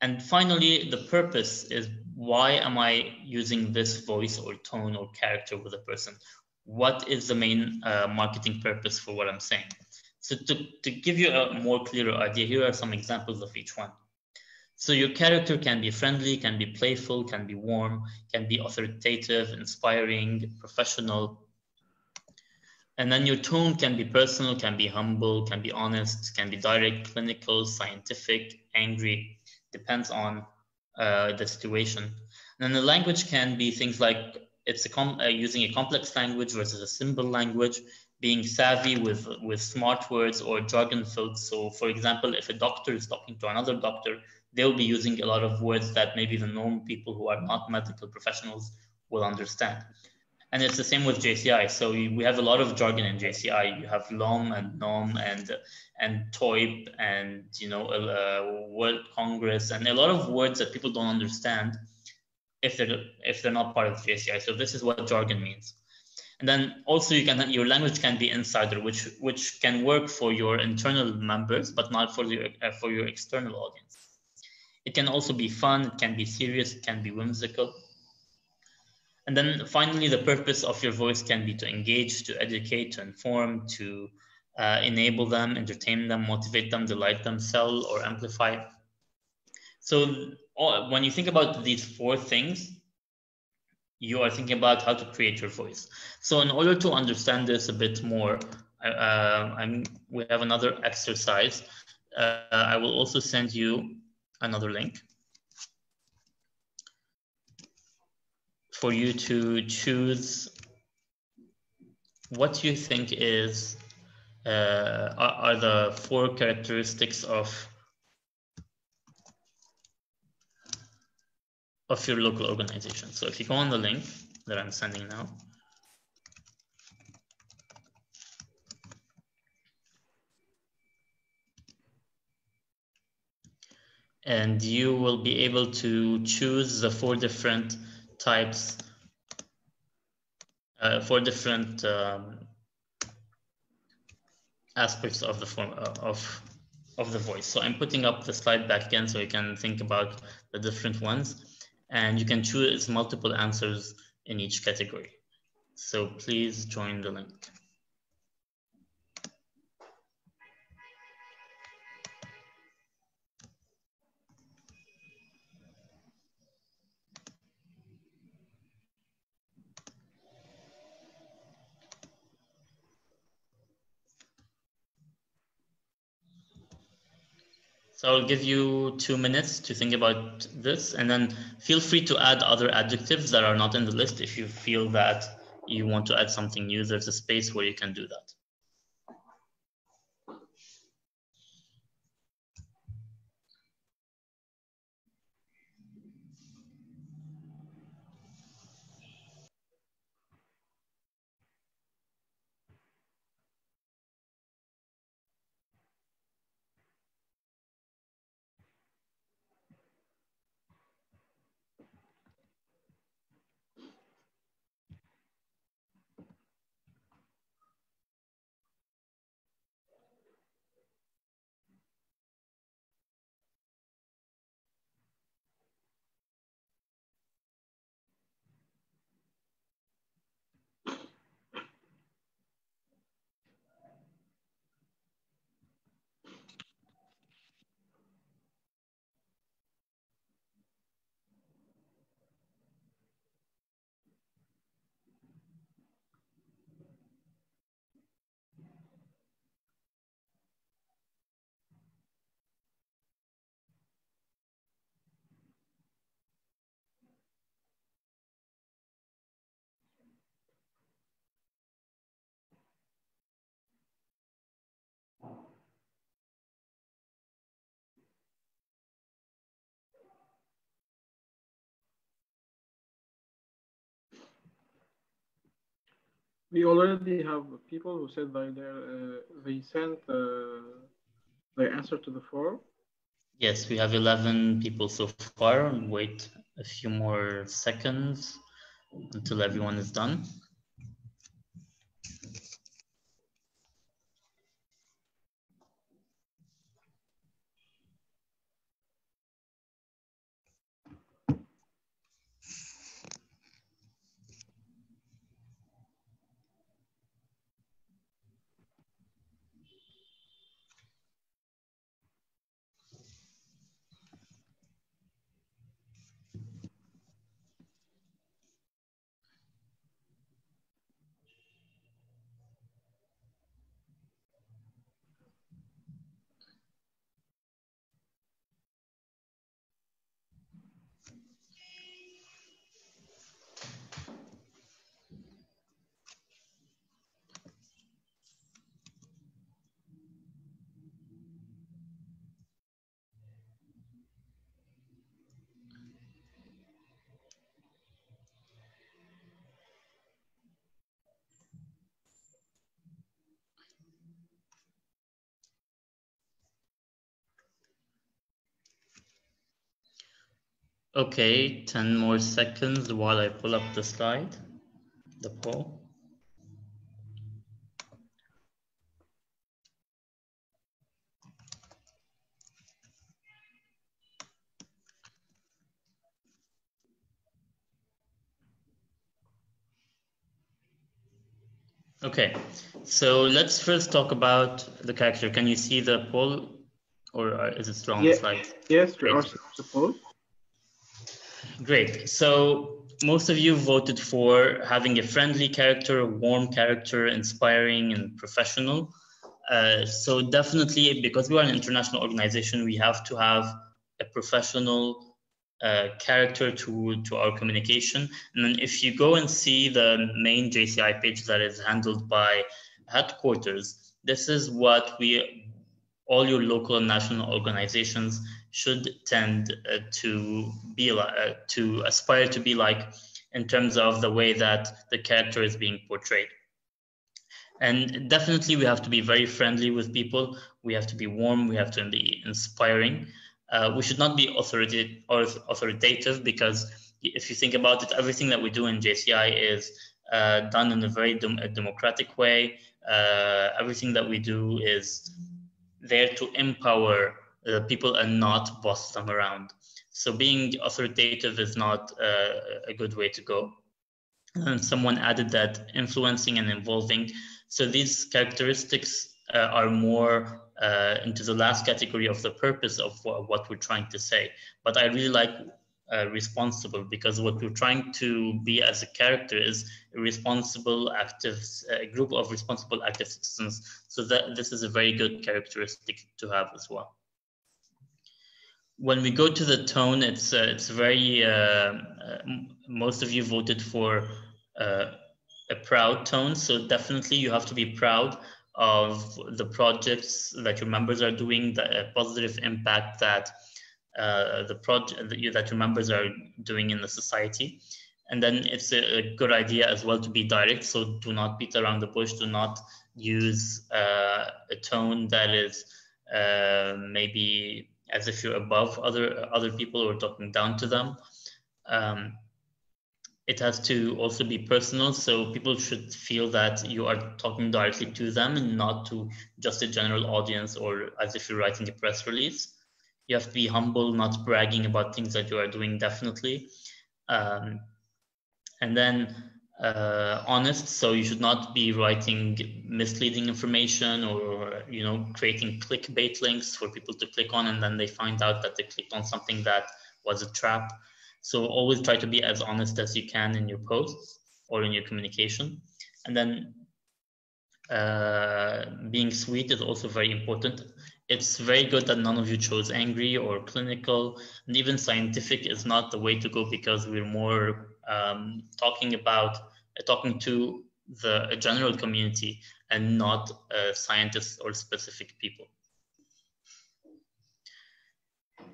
And finally, the purpose is, why am I using this voice or tone or character with a person? What is the main marketing purpose for what I'm saying? So to give you a more clearer idea, here are some examples of each one. So your character can be friendly, can be playful, can be warm, can be authoritative, inspiring, professional. And then your tone can be personal, can be humble, can be honest, can be direct, clinical, scientific, angry, depends on the situation. And then the language can be things like using a complex language versus a simple language, being savvy with smart words or jargon filled. So for example, if a doctor is talking to another doctor, they'll be using a lot of words that maybe the normal people who are not medical professionals will understand. And it's the same with JCI. So we have a lot of jargon in JCI. You have LOM and NOM and TOIP and World Congress and a lot of words that people don't understand if they're not part of JCI. So this is what jargon means. And then also your language can be insider, which can work for your internal members, but not for your external audience. It can also be fun, it can be serious, it can be whimsical. And then finally, the purpose of your voice can be to engage, to educate, to inform, to enable them, entertain them, motivate them, delight them, sell, or amplify. So when you think about these four things, you are thinking about how to create your voice. So in order to understand this a bit more, we have another exercise. I will also send you another link for you to choose what you think is are the four characteristics of your local organization. So if you go on the link that I'm sending now, and you will be able to choose the four different types, four different aspects of the form of the voice. So I'm putting up the slide back again so you can think about the different ones, and you can choose multiple answers in each category. So please join the link. So I'll give you 2 minutes to think about this, and then feel free to add other adjectives that are not in the list if you feel that you want to add something new. There's a space where you can do that. We already have people who said that they sent their answer to the form. Yes, we have 11 people so far. Wait a few more seconds until everyone is done. Okay, 10 more seconds while I pull up the slide, the poll. Okay, so let's first talk about the character. Can you see the poll, or is it still on the slide? Yes, we are supposed. Great. So most of you voted for having a friendly character, a warm character, inspiring and professional. So definitely, because we are an international organization, we have to have a professional character to our communication. And then if you go and see the main JCI page that is handled by headquarters, this is what all your local and national organizations should tend to be like, to aspire to be like, in terms of the way that the character is being portrayed. And definitely we have to be very friendly with people. We have to be warm. We have to be inspiring. We should not be authoritative, because if you think about it, everything that we do in JCI is done in a very democratic way. Everything that we do is there to empower people and not boss them around. So being authoritative is not a good way to go. And someone added that influencing and involving. So these characteristics are more into the last category of the purpose of what we're trying to say. But I really like responsible, because what we're trying to be as a character is a responsible active, a group of responsible active citizens. So that this is a very good characteristic to have as well. When we go to the tone, it's very, most of you voted for a proud tone. So definitely you have to be proud of the projects that your members are doing, the positive impact that the project that your members are doing in the society. And then it's a good idea as well to be direct. So do not beat around the bush. Do not use a tone that is maybe as if you're above other people or talking down to them. It has to also be personal, so people should feel that you are talking directly to them and not to just a general audience or as if you're writing a press release. You have to be humble, not bragging about things that you are doing, definitely. And then honest, so you should not be writing misleading information or creating clickbait links for people to click on and then they find out that they clicked on something that was a trap. So always try to be as honest as you can in your posts or in your communication. And then being sweet is also very important. It's very good that none of you chose angry or clinical, and even scientific is not the way to go, because we're more talking to a general community and not scientists or specific people.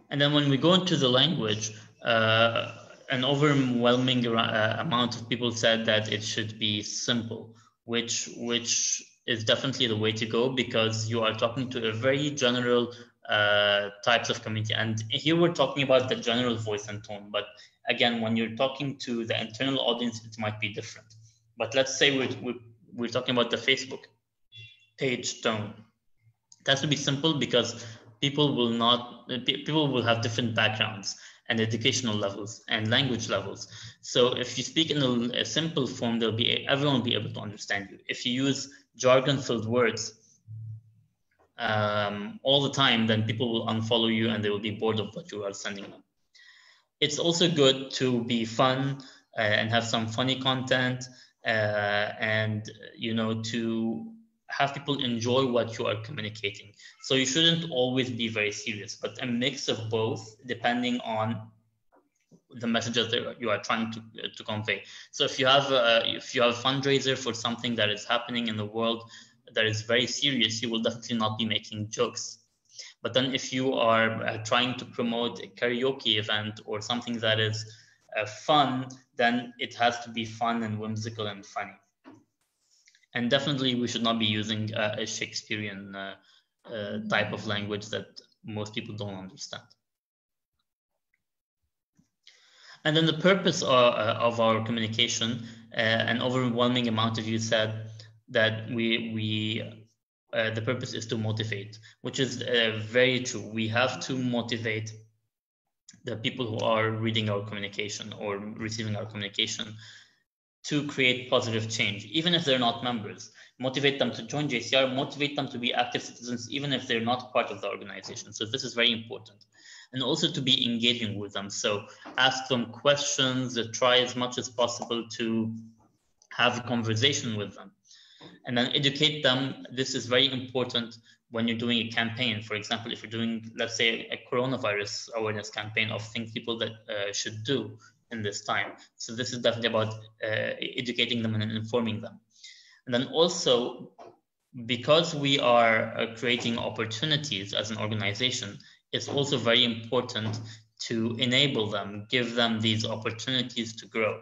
And then when we go into the language, an overwhelming amount of people said that it should be simple. which is definitely the way to go, because you are talking to a very general types of community. And here we're talking about the general voice and tone. But again, when you're talking to the internal audience, it might be different. But let's say we're talking about the Facebook page tone. It has to be simple, because people will have different backgrounds and educational levels and language levels. So if you speak in a simple form, everyone will be able to understand you. If you use jargon-filled words all the time, then people will unfollow you and they will be bored of what you are sending them. It's also good to be fun and have some funny content, and to have people enjoy what you are communicating. So you shouldn't always be very serious, but a mix of both, depending on the messages that you are trying to convey. So if you have a fundraiser for something that is happening in the world that is very serious, you will definitely not be making jokes. But then if you are trying to promote a karaoke event or something that is fun, then it has to be fun and whimsical and funny. And definitely we should not be using a Shakespearean type of language that most people don't understand. And then the purpose of our communication, an overwhelming amount of you said that the purpose is to motivate, which is very true. We have to motivate the people who are reading our communication or receiving our communication to create positive change, even if they're not members. Motivate them to join JCR, motivate them to be active citizens, even if they're not part of the organization. So this is very important. And also to be engaging with them. So ask them questions, try as much as possible to have a conversation with them. And then educate them. This is very important when you're doing a campaign. For example, if you're doing, let's say, a coronavirus awareness campaign of things people that should do in this time. So this is definitely about educating them and informing them. And then also, because we are creating opportunities as an organization, it's also very important to enable them, give them these opportunities to grow.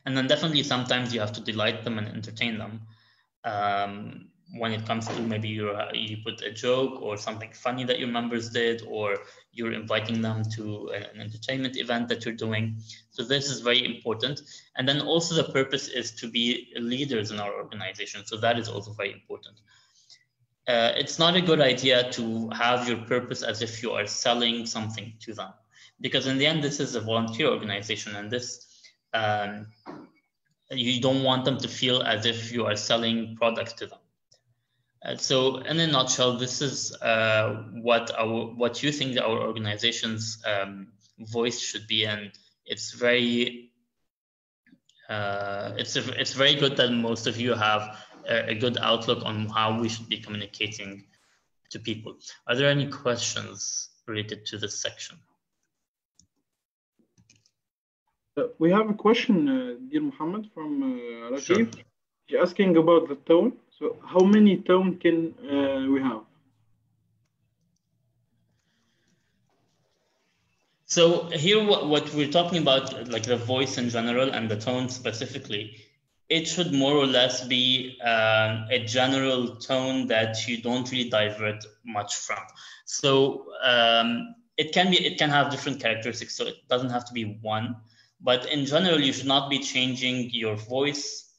And then definitely sometimes you have to delight them and entertain them. When it comes to maybe you put a joke or something funny that your members did, or you're inviting them to an entertainment event that you're doing. So this is very important. And then also the purpose is to be leaders in our organization. So that is also very important. It's not a good idea to have your purpose as if you are selling something to them, because in the end, this is a volunteer organization, and this you don't want them to feel as if you are selling products to them. So in a nutshell, this is what you think our organization's voice should be, and it's very it's very good that most of you have a good outlook on how we should be communicating to people. Are there any questions related to this section? We have a question, dear Mohammad, from Rajib. Sure. He's asking about the tone. So how many tone can we have? So here, what we're talking about, like the voice in general and the tone specifically, it should more or less be a general tone that you don't really divert much from. So it can have different characteristics. So it doesn't have to be one, but in general, you should not be changing your voice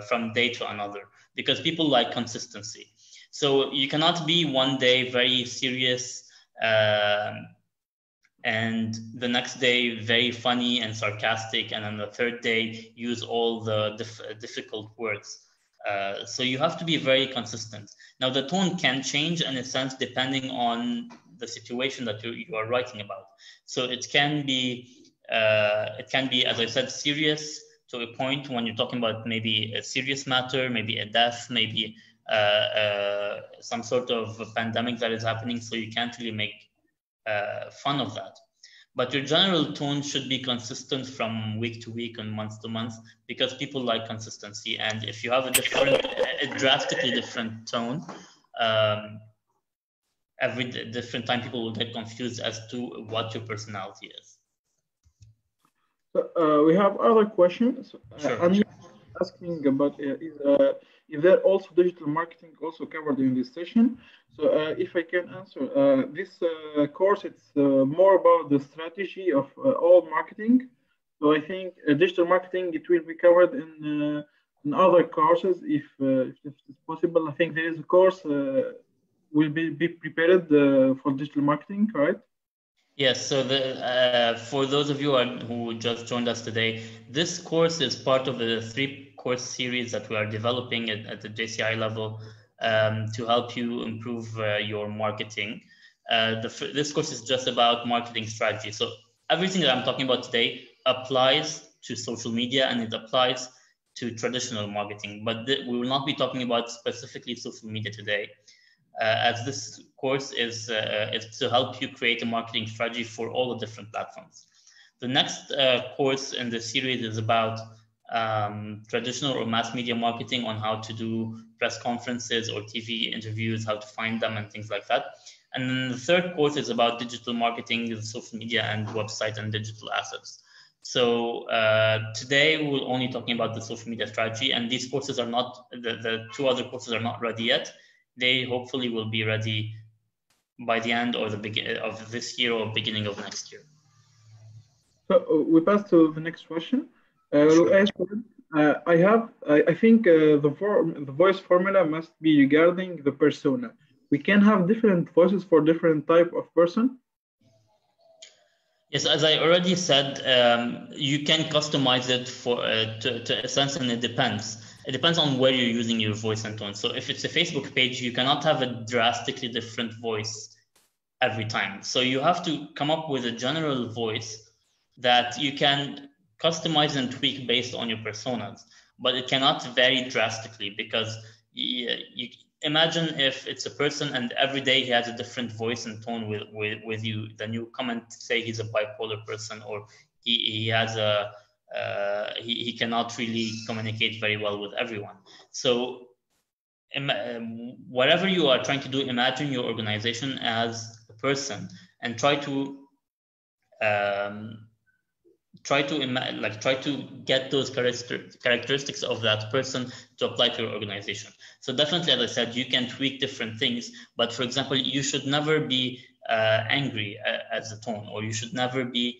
from day to another, because people like consistency. So you cannot be one day very serious and the next day very funny and sarcastic, and then the third day use all the difficult words. So you have to be very consistent. Now the tone can change in a sense depending on the situation that you are writing about. So it can be, as I said, serious to a point when you're talking about maybe a serious matter, maybe a death, maybe some sort of a pandemic that is happening. So you can't really make fun of that. But your general tone should be consistent from week to week and month to month, because people like consistency. And if you have a drastically different tone, every different time people will get confused as to what your personality is. So, we have other questions. Sure. asking about is there also digital marketing also covered in this session? So if I can answer, this course, it's more about the strategy of all marketing. So I think digital marketing, it will be covered in other courses if it's possible. I think there is a course will be prepared for digital marketing, right? Yes, so for those of you who just joined us today, this course is part of the 3-course series that we are developing at the JCI level to help you improve your marketing. This course is just about marketing strategy. So everything that I'm talking about today applies to social media and it applies to traditional marketing, but we will not be talking about specifically social media today. As this course is to help you create a marketing strategy for all the different platforms. The next course in the series is about traditional or mass media marketing, on how to do press conferences or TV interviews, how to find them and things like that. And then the third course is about digital marketing, social media and website and digital assets. So today we're only talking about the social media strategy, and these courses are not, the 2 other courses are not ready yet. They hopefully will be ready by the end or the beginning of this year or beginning of next year. So we pass to the next question. Sure. I think the voice formula must be regarding the persona. We can have different voices for different type of person. Yes, as I already said, you can customize it for to a sense, and it depends. It depends on where you're using your voice and tone. So if it's a Facebook page, you cannot have a drastically different voice every time. So you have to come up with a general voice that you can customize and tweak based on your personas, but it cannot vary drastically, because you imagine if it's a person and every day he has a different voice and tone with you, then you come and say he's a bipolar person, or he has a he cannot really communicate very well with everyone. So whatever you are trying to do, imagine your organization as a person and try to get those characteristics of that person to apply to your organization. So definitely, as I said, you can tweak different things, but for example, you should never be angry as a tone, or you should never be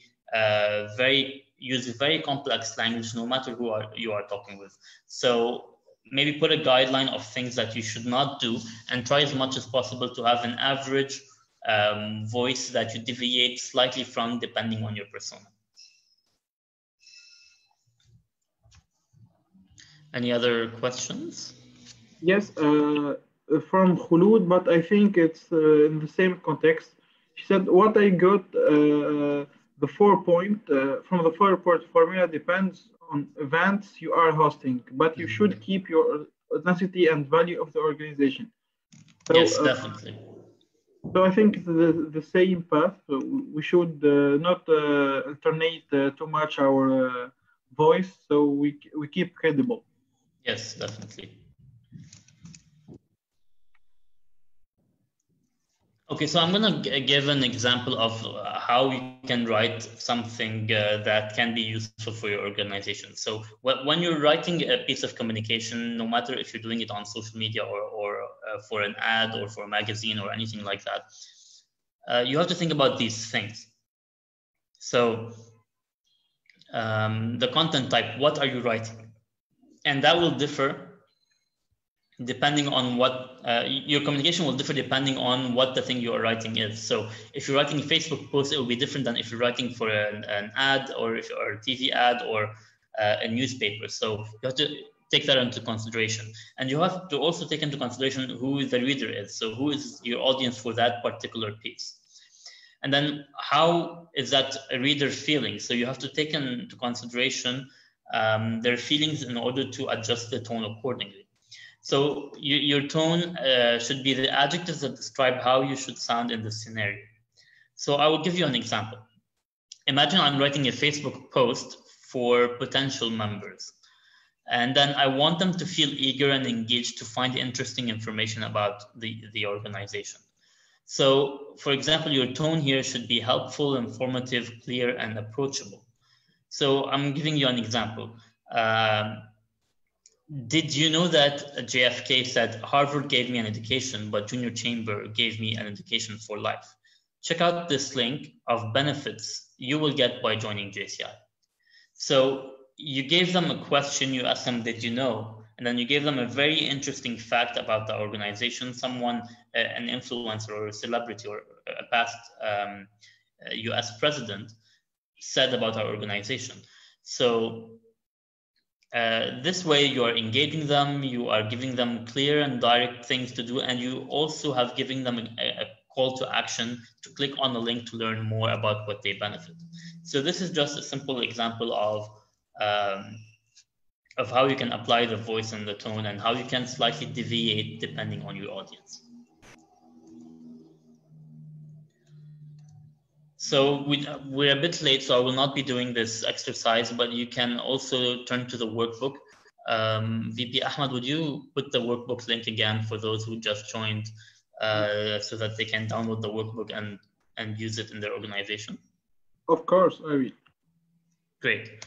use very complex language, no matter who you are talking with. So maybe put a guideline of things that you should not do, and try as much as possible to have an average voice that you deviate slightly from, depending on your persona. Any other questions? Yes, from Khulud, but I think it's in the same context. She said, what I got, the 4-point from the 4-point formula depends on events you are hosting, but you should keep your authenticity and value of the organization. So, yes, definitely. So I think it's the same path. So we should not alternate too much our voice, so we keep credible. Yes, definitely. Okay, so I'm going to give an example of how you can write something that can be useful for your organization. So when you're writing a piece of communication, no matter if you're doing it on social media or for an ad or for a magazine or anything like that, you have to think about these things. So the content type, what are you writing? And that will differ depending on what your communication will differ depending on what the thing you are writing is. So if you're writing a Facebook post, it will be different than if you're writing for an ad, or if you're a TV ad, or a newspaper. So you have to take that into consideration, and you have to also take into consideration who the reader is. So who is your audience for that particular piece, and then how is that a reader feeling? So you have to take into consideration their feelings in order to adjust the tone accordingly. So your tone should be the adjectives that describe how you should sound in the scenario. So I will give you an example. Imagine I'm writing a Facebook post for potential members, and then I want them to feel eager and engaged to find interesting information about the organization. So for example, your tone here should be helpful, informative, clear, and approachable. So I'm giving you an example. Did you know that JFK said, Harvard gave me an education, but Junior Chamber gave me an education for life? Check out this link of benefits you will get by joining JCI. So you gave them a question, you asked them, did you know? And then you gave them a very interesting fact about the organization, someone, an influencer or a celebrity or a past US president said about our organization. So this way you are engaging them, you are giving them clear and direct things to do, and you also have given them a call to action to click on the link to learn more about what they benefit. So this is just a simple example of how you can apply the voice and the tone and how you can slightly deviate depending on your audience. So we're a bit late, so I will not be doing this exercise, but you can also turn to the workbook. VP Ahmed, would you put the workbook link again for those who just joined so that they can download the workbook and use it in their organization? Of course, I will. Great.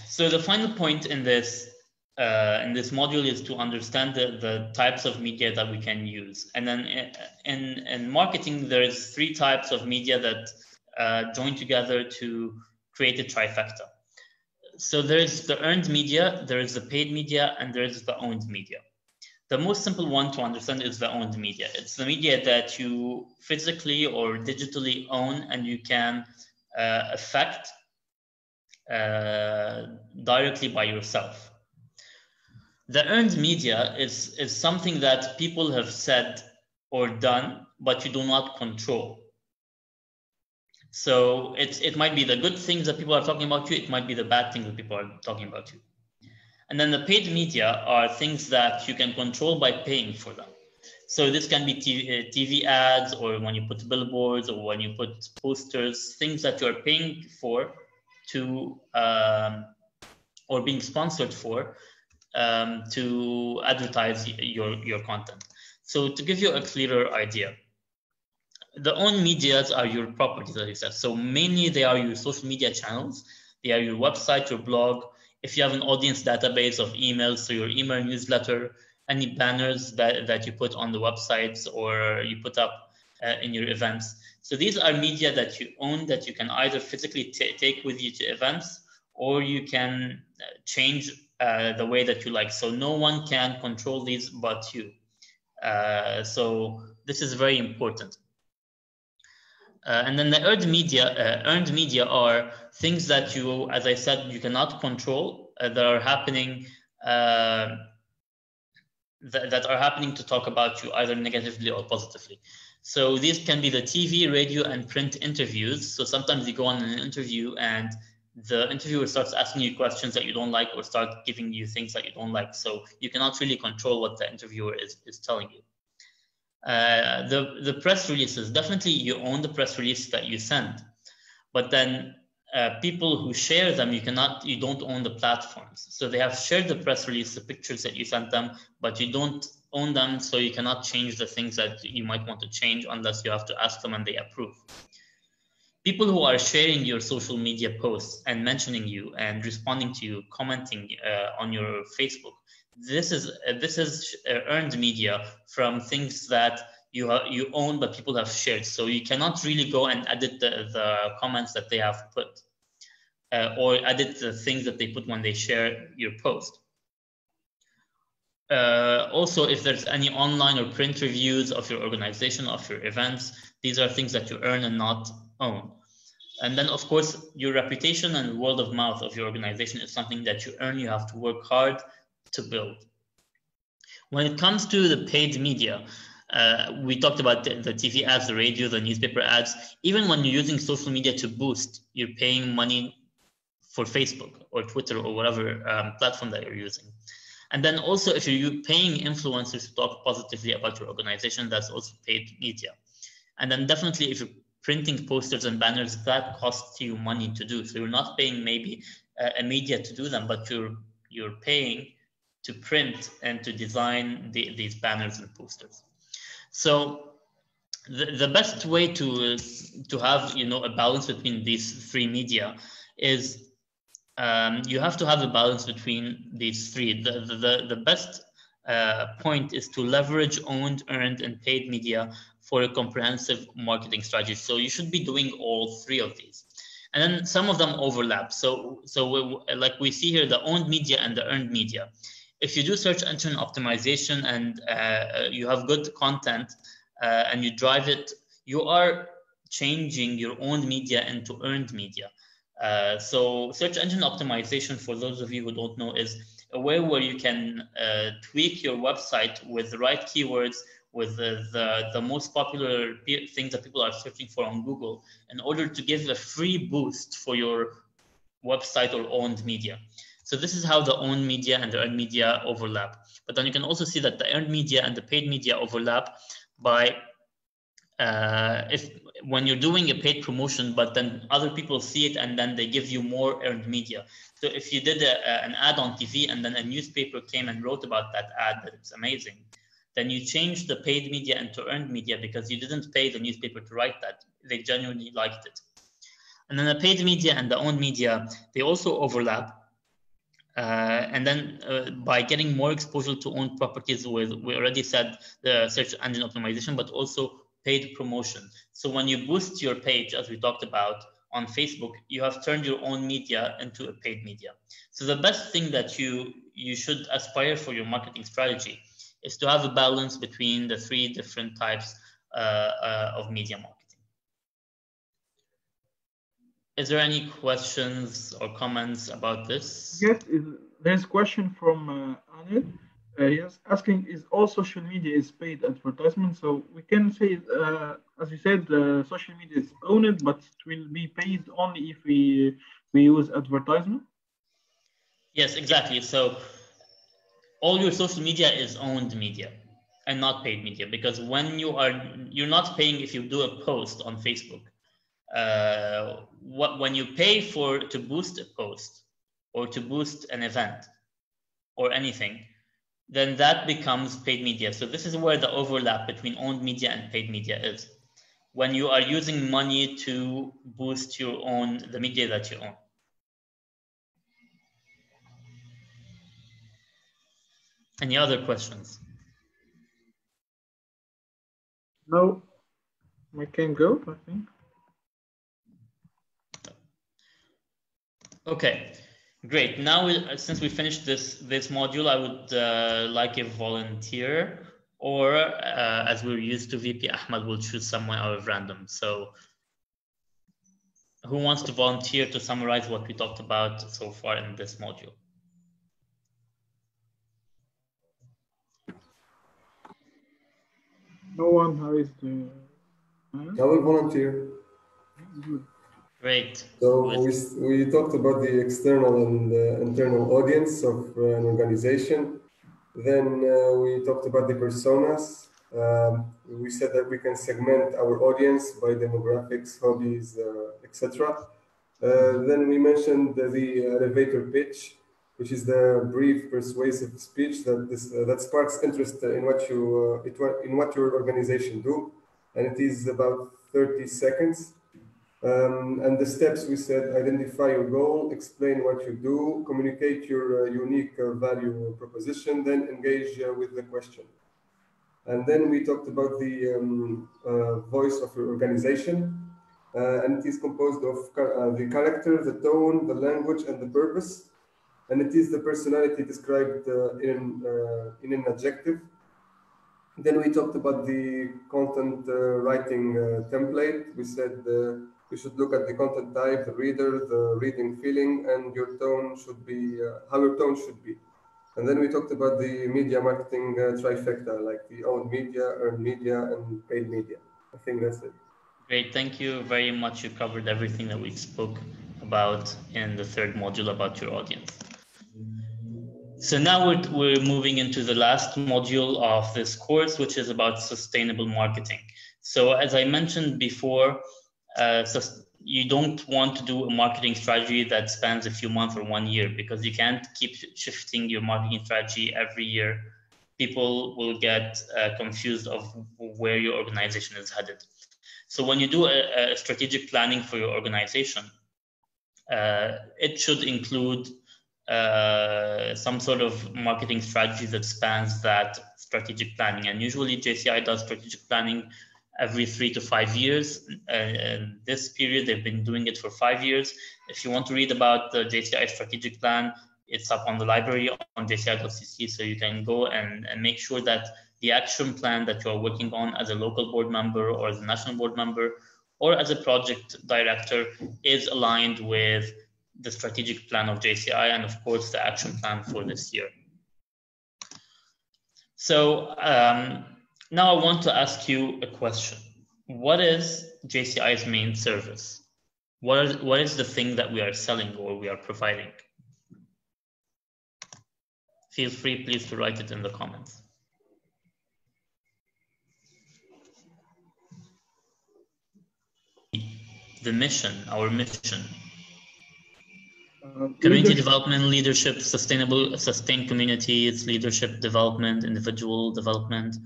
So the final point in this module is to understand the types of media that we can use. And then in marketing, there's 3 types of media that join together to create a trifecta. So there's the earned media, there's the paid media, and there's the owned media. The most simple one to understand is the owned media. It's the media that you physically or digitally own and you can affect directly by yourself. The earned media is something that people have said or done, but you do not control. So it might be the good things that people are talking about you, it might be the bad things that people are talking about you. And then the paid media are things that you can control by paying for them. So this can be TV ads, or when you put billboards, or when you put posters, things that you're paying for to, or being sponsored for, to advertise your content. So to give you a clearer idea, the own medias are your properties, as you said. So mainly they are your social media channels, they are your website, your blog. If you have an audience database of emails, so your email newsletter, any banners that you put on the websites or you put up in your events. So these are media that you own, that you can either physically take with you to events, or you can change the way that you like. So no one can control these but you. So this is very important. And then the earned media are things that you, as I said, you cannot control, that are happening that are happening to talk about you either negatively or positively. So these can be the TV, radio, and print interviews. So sometimes you go on an interview and the interviewer starts asking you questions that you don't like, or start giving you things that you don't like. So you cannot really control what the interviewer is telling you. The press releases, definitely you own the press release that you send, but then people who share them, you don't own the platforms. So they have shared the press release, the pictures that you sent them, but you don't own them, so you cannot change the things that you might want to change unless you have to ask them and they approve. People who are sharing your social media posts and mentioning you and responding to you, commenting on your Facebook, this is earned media from things that you own but people have shared. So you cannot really go and edit the comments that they have put or edit the things that they put when they share your post. Also, if there's any online or print reviews of your organization, of your events, these are things that you earn and not own. And then, of course, your reputation and word of mouth of your organization is something that you earn. You have to work hard to build. When it comes to the paid media, we talked about the TV ads, the radio, the newspaper ads. Even when you're using social media to boost, you're paying money for Facebook or Twitter or whatever platform that you're using. And then also, if you're paying influencers to talk positively about your organization, that's also paid media. And then definitely, if you're printing posters and banners, that costs you money to do. So you're not paying maybe a media to do them, but you're paying to print and to design these banners and posters. So the best way to have a balance between these 3 media is you have to have a balance between these three. The best point is to leverage owned, earned, and paid media for a comprehensive marketing strategy. So you should be doing all three of these. And then some of them overlap. So like we see here, the owned media and the earned media. If you do search engine optimization and you have good content and you drive it, you are changing your owned media into earned media. So search engine optimization, for those of you who don't know, is a way where you can tweak your website with the right keywords, with the most popular things that people are searching for on Google, in order to give a free boost for your website or owned media. So this is how the owned media and the earned media overlap. But then you can also see that the earned media and the paid media overlap by when you're doing a paid promotion, but then other people see it and then they give you more earned media. So if you did an ad on TV and then a newspaper came and wrote about that ad, that it's amazing, then you change the paid media into earned media because you didn't pay the newspaper to write that. They genuinely liked it. And then the paid media and the owned media, they also overlap. And then by getting more exposure to owned properties with, we already said, the search engine optimization, but also paid promotion. So when you boost your page, as we talked about on Facebook, you have turned your own media into a paid media. So the best thing that you should aspire for your marketing strategy is to have a balance between the three different types of media marketing. Is there any questions or comments about this? Yes, there's a question from Anil. Yes, asking, is all social media is paid advertisement? So we can say, as you said, social media is owned, but it will be paid only if we use advertisement. Yes, exactly. So all your social media is owned media and not paid media, because when you're not paying if you do a post on Facebook. When you pay to boost a post or to boost an event or anything, then that becomes paid media. So this is where the overlap between owned media and paid media is. When you are using money to boost the media that you own. Any other questions? No, we can go, I think. Okay, great. Now, since we finished this module, I would like a volunteer, or as we're used to, VP Ahmed will choose someone out of random. So who wants to volunteer to summarize what we talked about so far in this module? No one raised the hand. I will volunteer. Great. So we talked about the external and internal audience of an organization. Then we talked about the personas. We said that we can segment our audience by demographics, hobbies, etc. Then we mentioned the elevator pitch, which is the brief, persuasive speech that sparks interest in what your organization do, and it is about 30 seconds. And the steps we said: identify your goal, explain what you do, communicate your unique value proposition, then engage with the question. And then we talked about the voice of your organization, and it is composed of the character, the tone, the language, and the purpose. And it is the personality described in an adjective. Then we talked about the content writing template. We said we should look at the content type, the reader, the reading feeling, and your tone should be, how your tone should be. And then we talked about the media marketing trifecta, like the owned media, earned media, and paid media. I think that's it. Great, thank you very much. You covered everything that we spoke about in the third module about your audience. So now we're moving into the last module of this course, which is about sustainable marketing. So as I mentioned before, you don't want to do a marketing strategy that spans a few months or 1 year, because you can't keep shifting your marketing strategy every year. People will get confused of where your organization is headed. So when you do a strategic planning for your organization, it should include some sort of marketing strategy that spans that strategic planning. And usually JCI does strategic planning every 3 to 5 years. And this period, they've been doing it for 5 years. If you want to read about the JCI strategic plan, it's up on the library on jci.cc, so you can go and make sure that the action plan that you're working on as a local board member or as a national board member or as a project director is aligned with the strategic plan of JCI and of course the action plan for this year. So now I want to ask you a question. What is JCI's main service? What is the thing that we are selling or we are providing? Feel free, please, to write it in the comments. The mission, our mission. Community development, leadership, sustained communities, leadership development, individual development,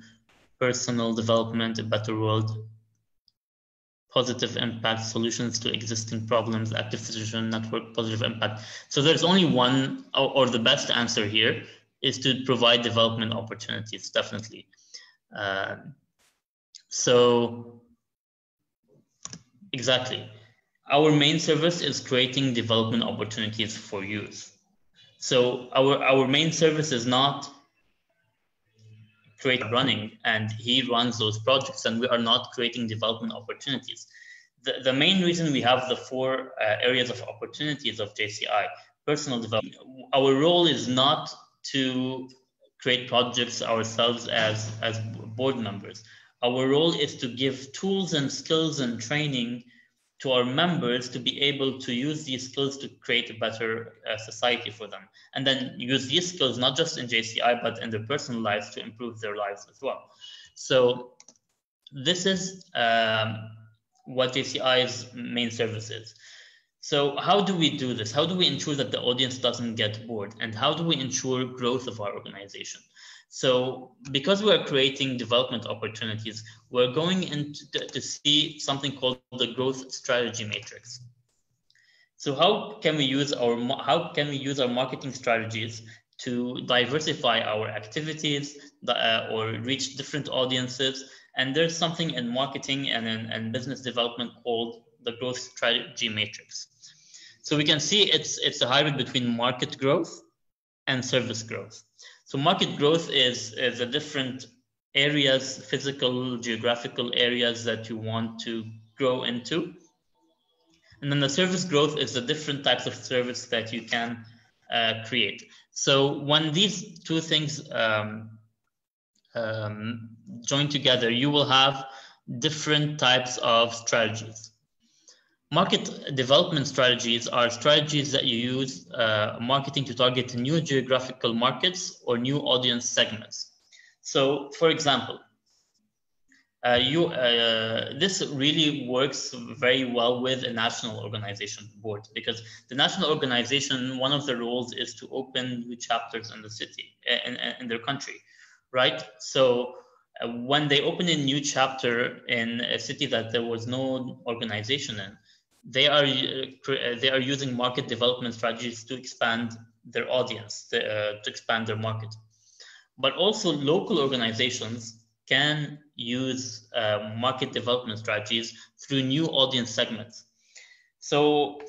personal development, a better world, positive impact, solutions to existing problems, active decision network, positive impact. So there's only one, or the best answer here is to provide development opportunities, definitely. So exactly. Our main service is creating development opportunities for youth. So our main service is not running, and he runs those projects, and we are not creating development opportunities. The main reason we have the 4 areas of opportunities of JCI, personal development. Our role is not to create projects ourselves as board members. Our role is to give tools and skills and training to our members to be able to use these skills to create a better society for them. And then use these skills, not just in JCI, but in their personal lives to improve their lives as well. So this is what JCI's main service is. So how do we do this? How do we ensure that the audience doesn't get bored? And how do we ensure growth of our organization? So because we're creating development opportunities, we're going into to see something called the growth strategy matrix. So how can we use our marketing strategies to diversify our activities or reach different audiences? And there's something in marketing and in business development called the growth strategy matrix. So we can see it's a hybrid between market growth and service growth. So market growth is the different areas, physical, geographical areas that you want to grow into. And then the service growth is the different types of service that you can create. So when these 2 things join together, you will have different types of strategies. Market development strategies are strategies that you use marketing to target new geographical markets or new audience segments. So, for example, this really works very well with a national organization board, because the national organization, one of the roles is to open new chapters in the city, in their country, right? So when they open a new chapter in a city that there was no organization in, they are using market development strategies to expand their audience, to expand their market. But also local organizations can use market development strategies through new audience segments. So,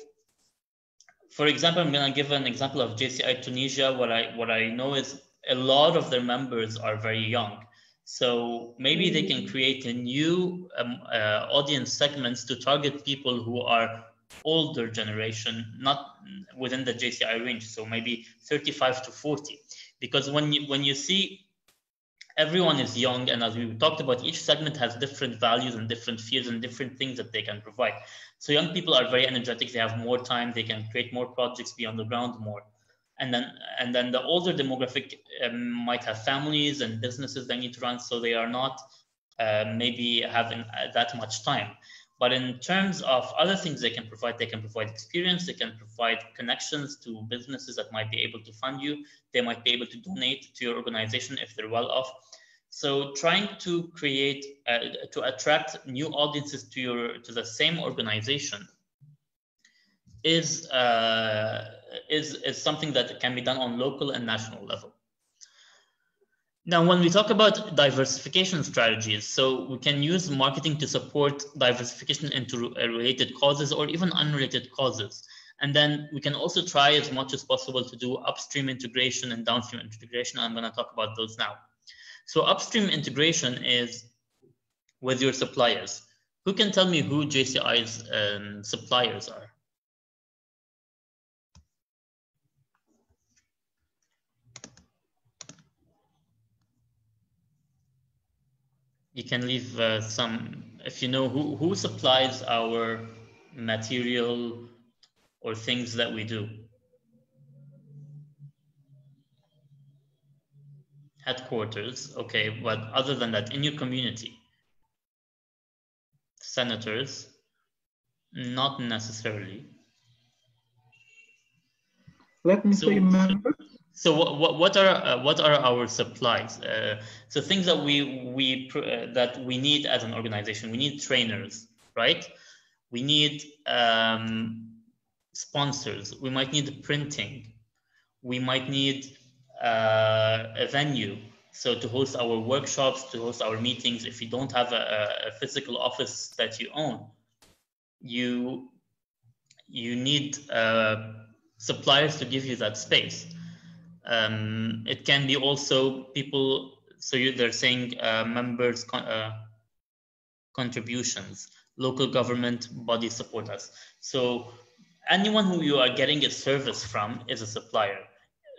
for example, I'm going to give an example of JCI Tunisia. What I know is a lot of their members are very young. So maybe they can create a new audience segments to target people who are older generation, not within the JCI range. So maybe 35 to 40, because when you see everyone is young, and as we talked about, each segment has different values and different fears and different things that they can provide. So young people are very energetic. They have more time. They can create more projects, be on the ground more. And then the older demographic might have families and businesses they need to run, so they are not maybe having that much time. But in terms of other things they can provide experience, they can provide connections to businesses that might be able to fund you. They might be able to donate to your organization if they're well off. So trying to create, to attract new audiences to the same organization is something that can be done on local and national level. Now, when we talk about diversification strategies, so we can use marketing to support diversification into related causes or even unrelated causes. And then we can also try as much as possible to do upstream integration and downstream integration. I'm going to talk about those now. So upstream integration is with your suppliers. Who can tell me who JCI's suppliers are? You can leave some, if you know who supplies our material or things that we do. Headquarters, okay, but other than that, in your community, senators, not necessarily. Let me say members. So what are our supplies? So things that that we need as an organization. We need trainers, right? We need sponsors. We might need printing. We might need a venue. So to host our workshops, to host our meetings. If you don't have a physical office that you own, you need suppliers to give you that space. It can be also people, so they're saying members contributions, local government bodies support us. So anyone who you are getting a service from is a supplier.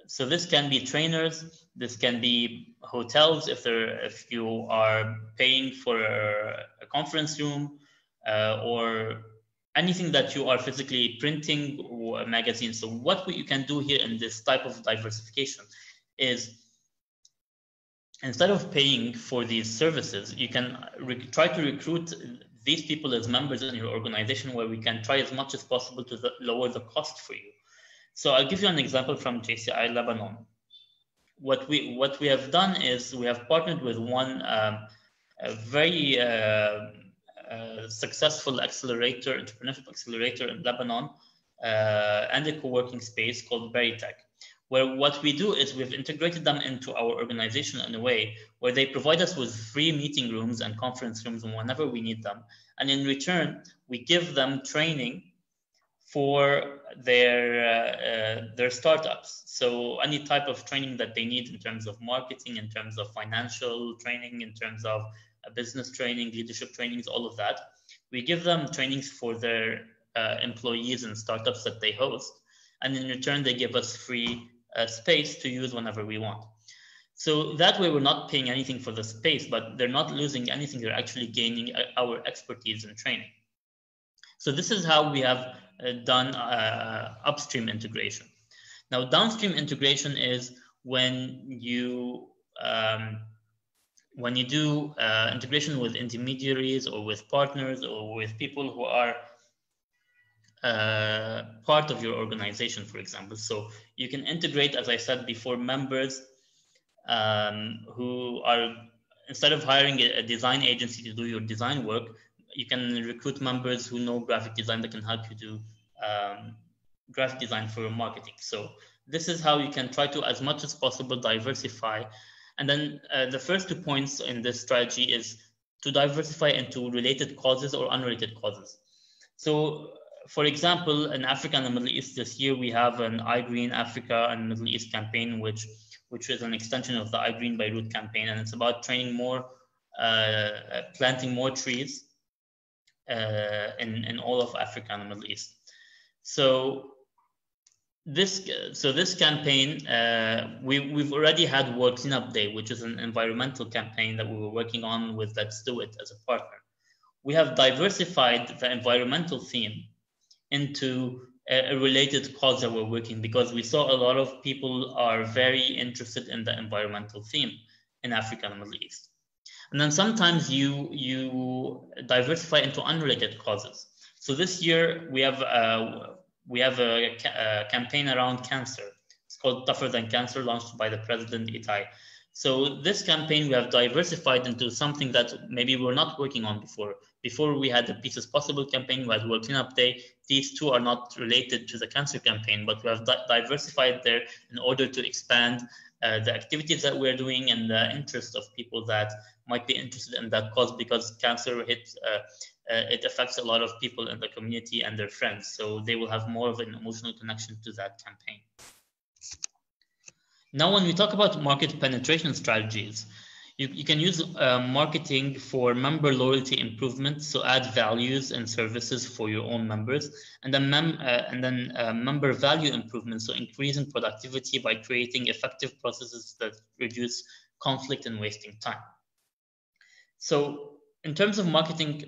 So this can be trainers, this can be hotels if you are paying for a conference room, or anything that you are physically printing or a magazine. So what you can do here in this type of diversification is, instead of paying for these services, you can try to recruit these people as members in your organization, where we can try as much as possible to lower the cost for you. So I'll give you an example from JCI Lebanon. What we have done is we have partnered with one very successful entrepreneurship accelerator in Lebanon, and a co-working space called Veritech, where what we do is we've integrated them into our organization in a way where they provide us with free meeting rooms and conference rooms whenever we need them. And in return, we give them training for their startups. So any type of training that they need in terms of marketing, in terms of financial training, in terms of business training, leadership trainings, all of that. We give them trainings for their employees and startups that they host. And in return, they give us free space to use whenever we want. So that way, we're not paying anything for the space, but they're not losing anything. They're actually gaining our expertise and training. So this is how we have done upstream integration. Now, downstream integration is when you do integration with intermediaries or with partners or with people who are part of your organization, for example. So you can integrate, as I said before, members who are, instead of hiring a design agency to do your design work, you can recruit members who know graphic design that can help you do graphic design for your marketing. So this is how you can try to, as much as possible, diversify. And then the first 2 points in this strategy is to diversify into related causes or unrelated causes. So, for example, in Africa and the Middle East this year, we have an I Green Africa and Middle East campaign, which is an extension of the I Green by Root campaign. And it's about training more, planting more trees in all of Africa and the Middle East. So this campaign, we've already had World Cleanup Day, which is an environmental campaign that we were working on with Let's Do It as a partner. We have diversified the environmental theme into a related cause that we're working, because we saw a lot of people are very interested in the environmental theme in Africa and the Middle East. And then sometimes you diversify into unrelated causes. So this year we have a campaign around cancer. It's called Tougher Than Cancer, launched by the President Itai. So this campaign we have diversified into something that maybe we're not working on before. Before we had the Peace is Possible campaign, we had World Cleanup Day. These two are not related to the cancer campaign, but we have diversified there in order to expand the activities that we're doing and the interest of people that might be interested in that cause, because cancer it affects a lot of people in the community and their friends. So they will have more of an emotional connection to that campaign. Now, when we talk about market penetration strategies, you can use marketing for member loyalty improvement, so add values and services for your own members, and then member value improvement, so increasing productivity by creating effective processes that reduce conflict and wasting time. So, in terms of marketing,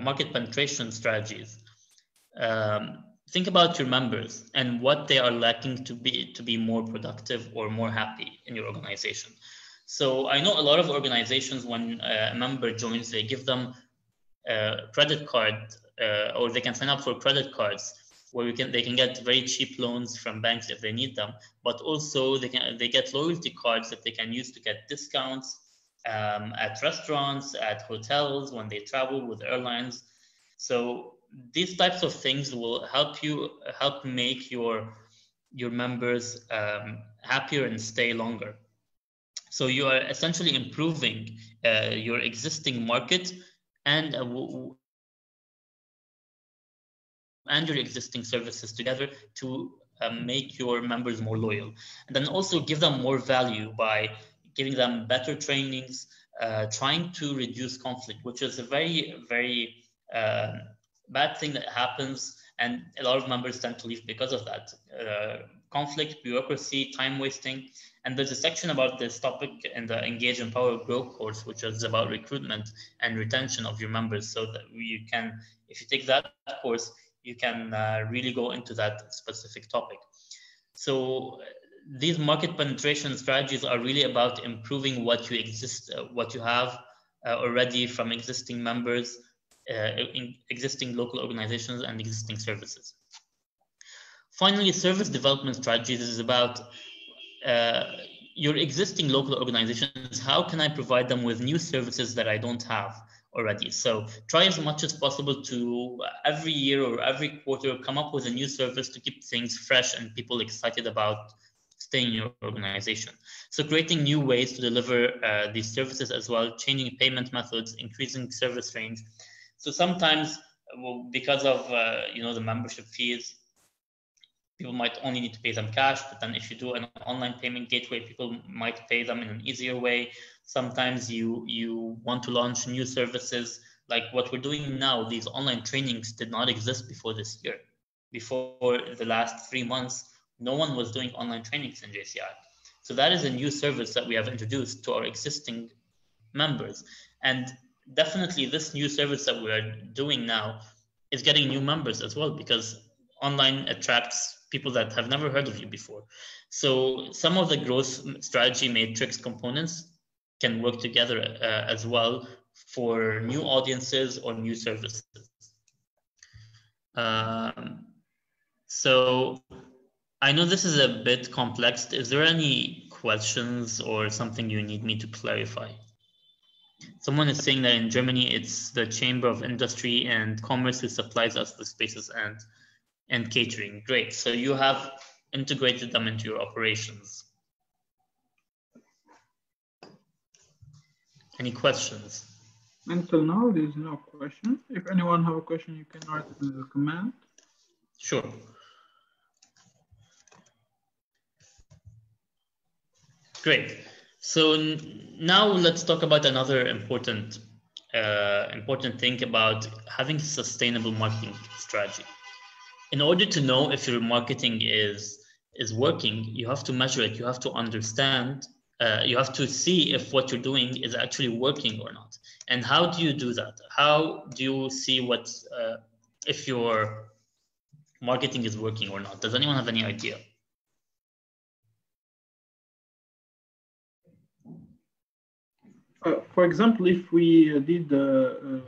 market penetration strategies, think about your members and what they are lacking to be more productive or more happy in your organization. So I know a lot of organizations, when a member joins, they give them a credit card, or they can sign up for credit cards where they can get very cheap loans from banks if they need them, but also they get loyalty cards that they can use to get discounts at restaurants, at hotels, when they travel with airlines. So these types of things will help make your members happier and stay longer. So you are essentially improving your existing market and your existing services together to make your members more loyal, and then also give them more value by giving them better trainings, trying to reduce conflict, which is a very, very bad thing that happens, and a lot of members tend to leave because of that. Conflict, bureaucracy, time wasting. And there's a section about this topic in the Engage, Empower, Grow course, which is about recruitment and retention of your members, so that you can, if you take that course, you can really go into that specific topic. So these market penetration strategies are really about improving what you have already from existing members, in existing local organizations and existing services. Finally, service development strategies is about your existing local organizations. How can I provide them with new services that I don't have already? So try as much as possible to every year or every quarter come up with a new service to keep things fresh and people excited about staying in your organization. So creating new ways to deliver these services as well, changing payment methods, increasing service range. So sometimes, well, because of the membership fees, people might only need to pay them cash, but then if you do an online payment gateway, people might pay them in an easier way. Sometimes you want to launch new services, like what we're doing now. These online trainings did not exist before this year. Before the last 3 months, no one was doing online trainings in JCI. So that is a new service that we have introduced to our existing members. And definitely this new service that we are doing now is getting new members as well, because online attracts people that have never heard of you before. So some of the growth strategy matrix components can work together as well for new audiences or new services. So I know this is a bit complex. Is there any questions or something you need me to clarify? Someone is saying that in Germany, it's the Chamber of Industry and Commerce who supplies us the spaces and catering. Great. So you have integrated them into your operations. Any questions? Until now, there is no question. If anyone have a question, you can write in the comment. Sure. Great. So now let's talk about another important thing about having a sustainable marketing strategy. In order to know if your marketing is working, you have to measure it. You have to understand. You have to see if what you're doing is actually working or not. And how do you do that? How do you see if your marketing is working or not? Does anyone have any idea? For example, if we did a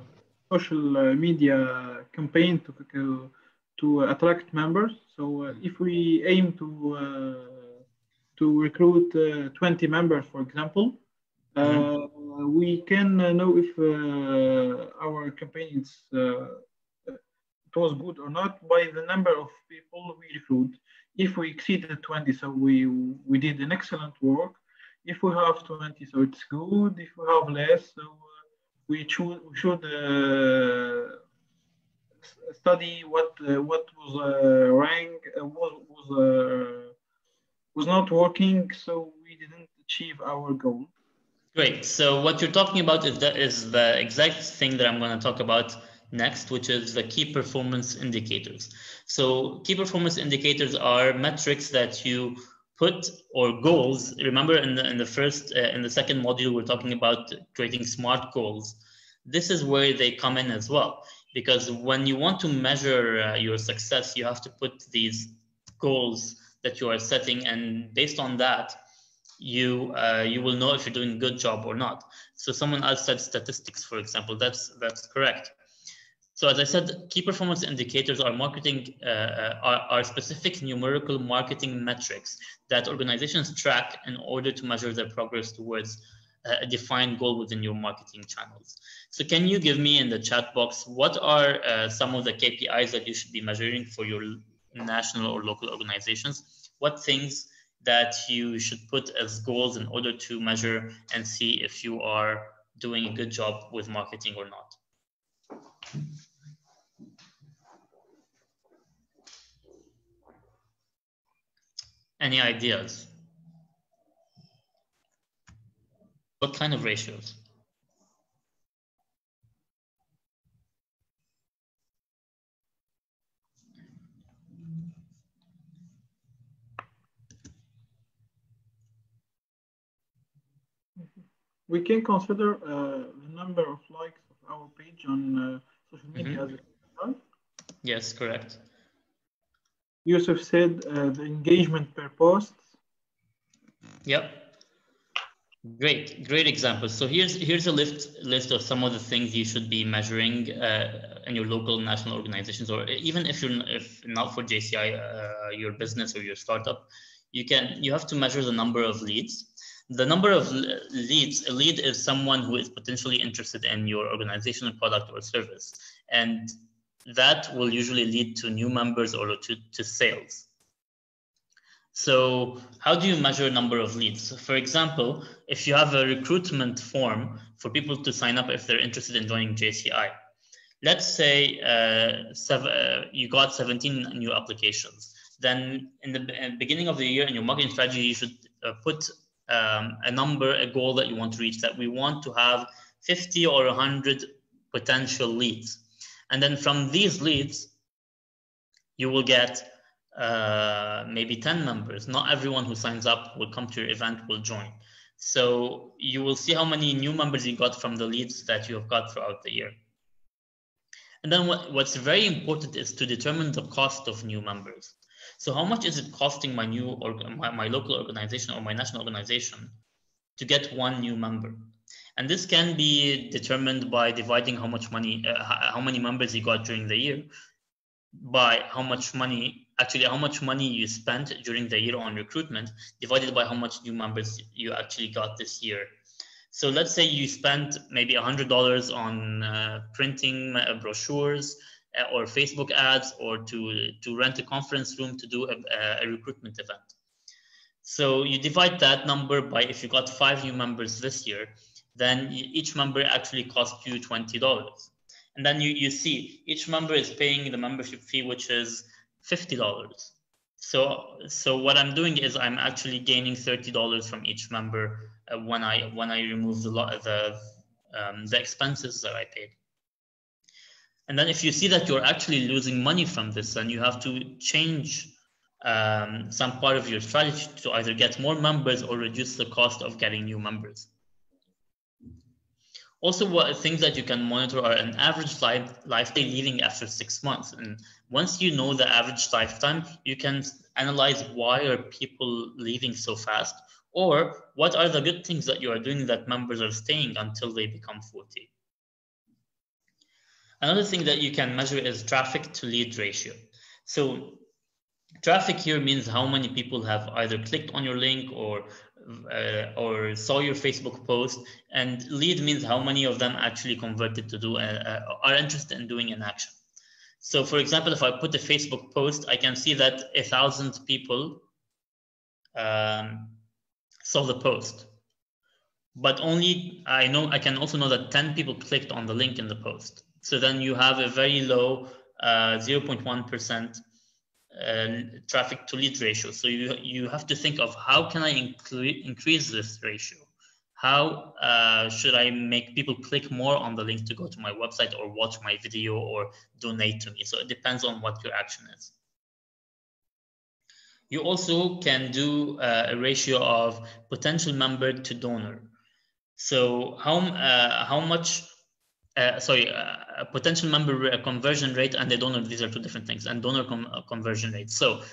social media campaign to attract members, so if we aim to to recruit 20 members, for example, we can know if our campaign it was good or not by the number of people we recruit. If we exceeded 20, so we did an excellent work. If we have 20, so it's good. If we have less, so we should study what was rank was not working, so we didn't achieve our goal. Great. So what you're talking about is the exact thing that I'm going to talk about next, which is the key performance indicators. So key performance indicators are metrics that you put, or goals. Remember in the second module, we're talking about creating SMART goals. This is where they come in as well, because when you want to measure your success, you have to put these goals that you are setting, and based on that, you will know if you're doing a good job or not. So someone else said statistics, for example. That's correct. So as I said, key performance indicators are are specific numerical marketing metrics that organizations track in order to measure their progress towards a defined goal within your marketing channels. So can you give me in the chat box, what are some of the KPIs that you should be measuring for your national or local organizations? What things that you should put as goals in order to measure and see if you are doing a good job with marketing or not? Any ideas? What kind of ratios? We can consider the number of likes of our page on social media as a right? Yes, correct. Yusuf said the engagement per post. Yep. Great example. So here's a list of some of the things you should be measuring in your local national organizations, or even if not for JCI, your business or your startup, you have to measure the number of leads. The number of leads, a lead is someone who is potentially interested in your organizational product or service, and that will usually lead to new members or to sales. So how do you measure number of leads? For example, if you have a recruitment form for people to sign up if they're interested in joining JCI, let's say you got 17 new applications. Then in the beginning of the year in your marketing strategy, you should put a goal that you want to reach, that we want to have 50 or 100 potential leads. And then from these leads, you will get maybe 10 members. Not everyone who signs up will come to your event, will join. So you will see how many new members you got from the leads that you have got throughout the year. And then what's very important is to determine the cost of new members. So how much is it costing my local organization or my national organization to get one new member? And this can be determined by dividing how many members you got during the year by how much money you spent during the year on recruitment, divided by how much new members you actually got this year. So let's say you spent maybe $100 on printing brochures or Facebook ads, or to rent a conference room to do a recruitment event. So you divide that number by, if you got 5 new members this year, then each member actually cost you $20. And then you see each member is paying the membership fee, which is $50. So what I'm doing is I'm actually gaining $30 from each member when I remove the expenses that I paid. And then if you see that you're actually losing money from this, then you have to change some part of your strategy to either get more members or reduce the cost of getting new members. Also, things that you can monitor are an average lifetime leaving after 6 months. And once you know the average lifetime, you can analyze why are people leaving so fast, or what are the good things that you are doing that members are staying until they become 40. Another thing that you can measure is traffic to lead ratio. So Traffic here means how many people have either clicked on your link or saw your Facebook post, and lead means how many of them actually converted to do are interested in doing an action. So for example, if I put a Facebook post, I can see that 1,000 people saw the post, but only I can also know that 10 people clicked on the link in the post. So then you have a very low 0.1% traffic to lead ratio. So you have to think of how can I increase this ratio? How should I make people click more on the link to go to my website or watch my video or donate to me? So it depends on what your action is. You also can do a ratio of potential member to donor. So how much a potential member conversion rate and a donor, these are two different things, and donor conversion rate. So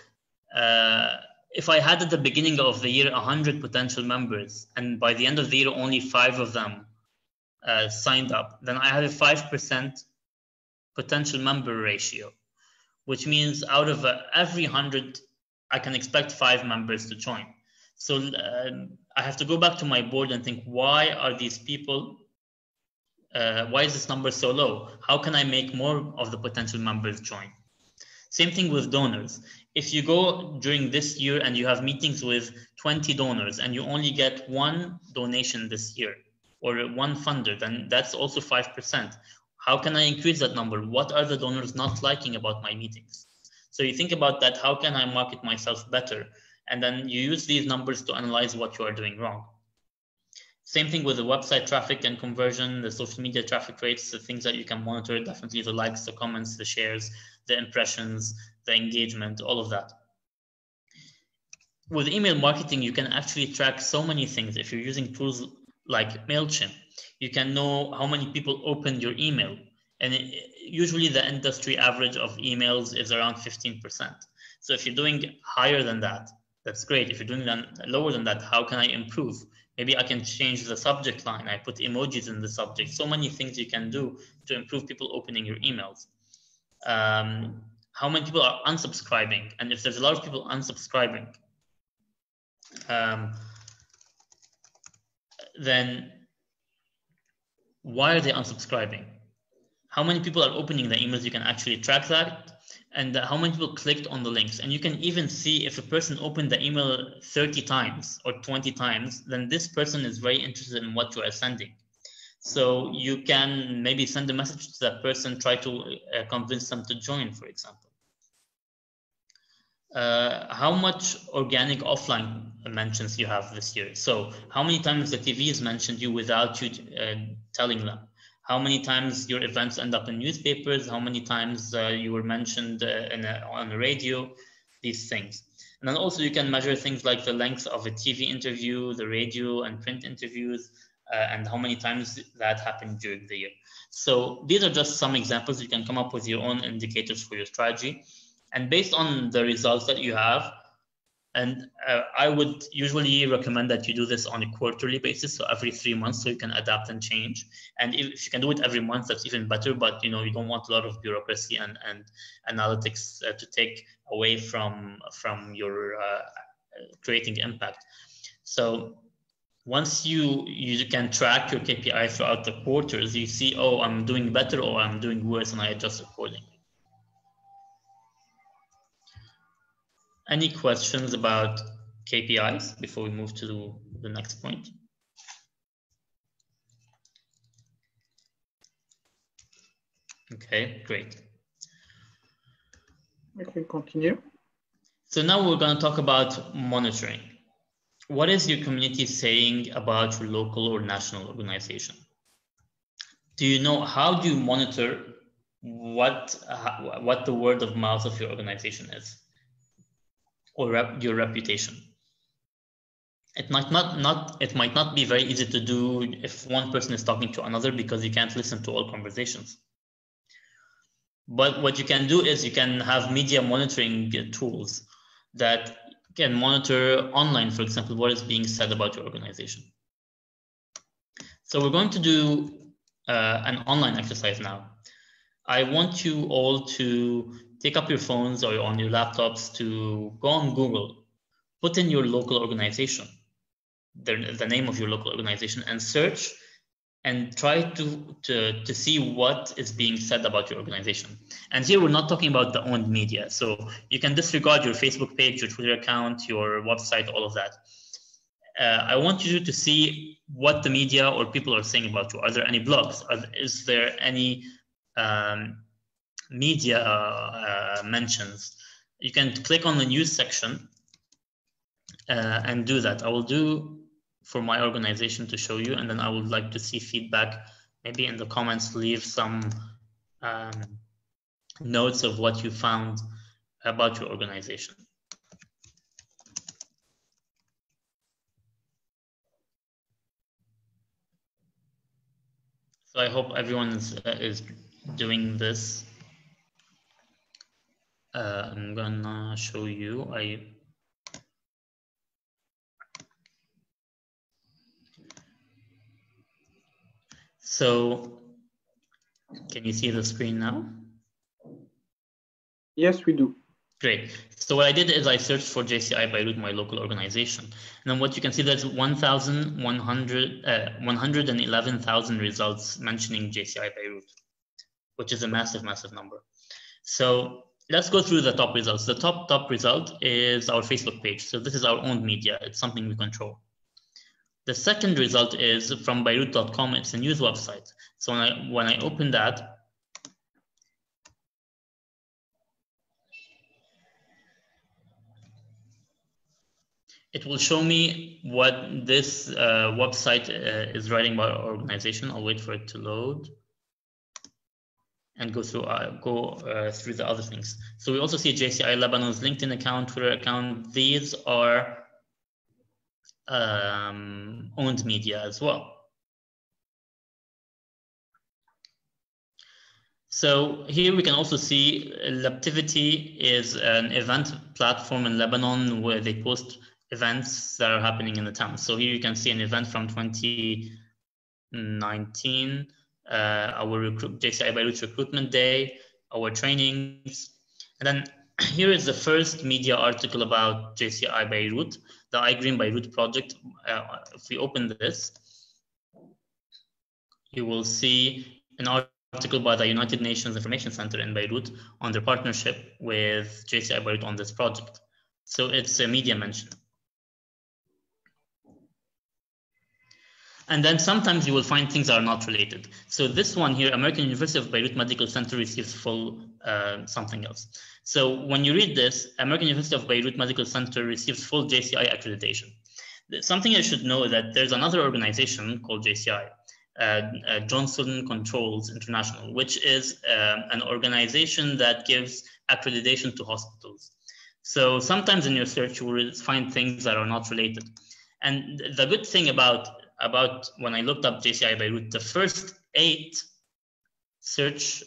if I had at the beginning of the year 100 potential members, and by the end of the year only 5 of them signed up, then I have a 5% potential member ratio, which means out of every 100, I can expect 5 members to join. So I have to go back to my board and think, why are these people why is this number so low? How can I make more of the potential members join? Same thing with donors. If you go during this year and you have meetings with 20 donors and you only get 1 donation this year or 1 funder, then that's also 5%. How can I increase that number? What are the donors not liking about my meetings? So you think about that, how can I market myself better? And then you use these numbers to analyze what you are doing wrong. Same thing with the website traffic and conversion, the social media traffic rates, the things that you can monitor, definitely the likes, the comments, the shares, the impressions, the engagement, all of that. With email marketing, you can actually track so many things. If you're using tools like MailChimp, you can know how many people opened your email. And usually the industry average of emails is around 15%. So if you're doing higher than that, that's great. If you're doing lower than that, how can I improve? Maybe I can change the subject line. I put emojis in the subject. So many things you can do to improve people opening your emails. How many people are unsubscribing? And if there's a lot of people unsubscribing, then why are they unsubscribing? How many people are opening the emails? You can actually track that. And how many people clicked on the links. And you can even see if a person opened the email 30 times or 20 times, then this person is very interested in what you are sending. So you can maybe send a message to that person, try to convince them to join, for example. How much organic offline mentions you have this year? So how many times the TV has mentioned you without you telling them? How many times your events end up in newspapers? How many times you were mentioned on the radio? These things. And then also you can measure things like the length of a TV interview, the radio and print interviews, and how many times that happened during the year. So these are just some examples. You can come up with your own indicators for your strategy. And based on the results that you have, and I would usually recommend that you do this on a quarterly basis, so every 3 months, so you can adapt and change. And if you can do it every month, that's even better. But you don't want a lot of bureaucracy and analytics to take away from your creating impact. So once you can track your KPI throughout the quarters, you see, oh, I'm doing better or I'm doing worse, and I adjust accordingly. Any questions about KPIs before we move to the next point? Okay, great. We can continue. So now we're going to talk about monitoring. What is your community saying about your local or national organization? Do you know, how do you monitor what the word of mouth of your organization is? Or your reputation? It might not be very easy to do if one person is talking to another, because you can't listen to all conversations. But what you can do is you can have media monitoring tools that can monitor online, for example, what is being said about your organization. So we're going to do an online exercise now. I want you all to take up your phones or on your laptops to go on Google, put in your local organization, the name of your local organization, and search and try to see what is being said about your organization. And here we're not talking about the owned media. So you can disregard your Facebook page, your Twitter account, your website, all of that. I want you to see what the media or people are saying about you. Are there any blogs? Is there any media mentions? You can click on the news section and do that. I will do for my organization to show you, and then I would like to see feedback. Maybe in the comments, leave some notes of what you found about your organization. So I hope everyone is doing this. I'm gonna show you. So can you see the screen now? Yes, we do. Great. So what I did is I searched for JCI Beirut, my local organization. And then what you can see, there's 111,000 results mentioning JCI Beirut, which is a massive, massive number. So let's go through the top results. The top result is our Facebook page. So this is our own media. It's something we control. The second result is from Beirut.com. It's a news website. So when I open that, it will show me what this website is writing about our organization. I'll wait for it to load and go through the other things. So we also see JCI Lebanon's LinkedIn account, Twitter account. These are owned media as well. So here we can also see Laptivity is an event platform in Lebanon where they post events that are happening in the town. So here you can see an event from 2019, our JCI Beirut Recruitment Day, our trainings. And then here is the first media article about JCI Beirut, the iGreen Beirut project. If we open this, you will see an article by the United Nations Information Center in Beirut on their partnership with JCI Beirut on this project. So it's a media mention. And then sometimes you will find things that are not related. So this one here, American University of Beirut Medical Center receives full something else. So when you read this, American University of Beirut Medical Center receives full JCI accreditation. Something you should know is that there's another organization called JCI, Johnson Controls International, which is an organization that gives accreditation to hospitals. So sometimes in your search, you will find things that are not related. And the good thing about when I looked up JCI Beirut, the first 8 search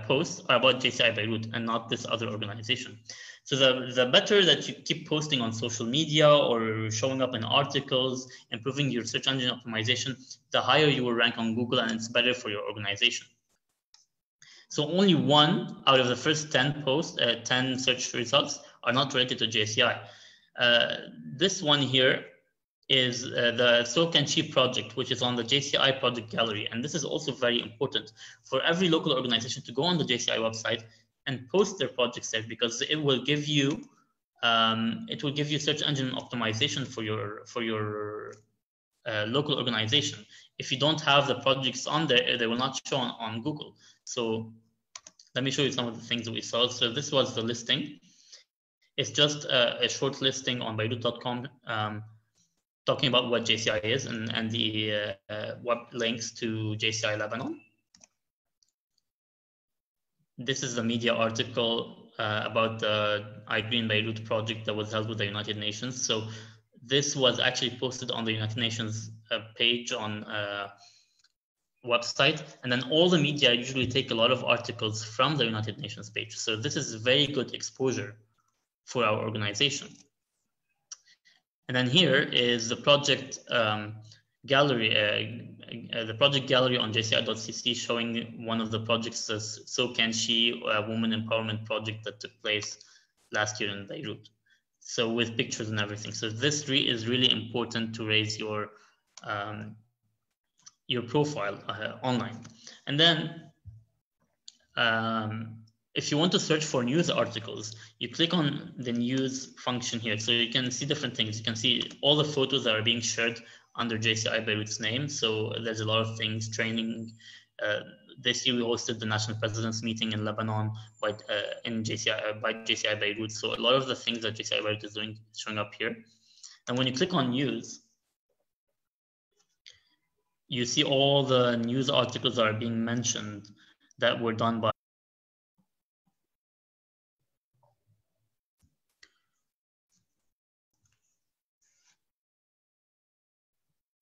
posts are about JCI Beirut and not this other organization. So the better that you keep posting on social media or showing up in articles, improving your search engine optimization, the higher you will rank on Google, and it's better for your organization. So only 1 out of the first 10 posts, 10 search results are not related to JCI. This one here is the So Can She project, which is on the JCI project gallery. And this is also very important for every local organization to go on the JCI website and post their projects there, because it will give you search engine optimization for your local organization. If you don't have the projects on there, they will not show on Google. So let me show you some of the things that we saw. So this was the listing. It's just a short listing on Beirut.com talking about what JCI is and the web links to JCI Lebanon. This is the media article about the iGreen Beirut project that was held with the United Nations. So this was actually posted on the United Nations page on website. And then all the media usually take a lot of articles from the United Nations page. So this is very good exposure for our organization. And then here is the project gallery, the project gallery on jci.cc showing one of the projects, So Can She, a woman empowerment project that took place last year in Beirut. So with pictures and everything. So this is really important to raise your profile online. And then if you want to search for news articles, you click on the news function here. So you can see different things. You can see all the photos that are being shared under JCI Beirut's name. So there's a lot of things, training. This year we hosted the National President's Meeting in Lebanon by JCI Beirut. So a lot of the things that JCI Beirut is doing is showing up here. And when you click on news, you see all the news articles that are being mentioned that were done by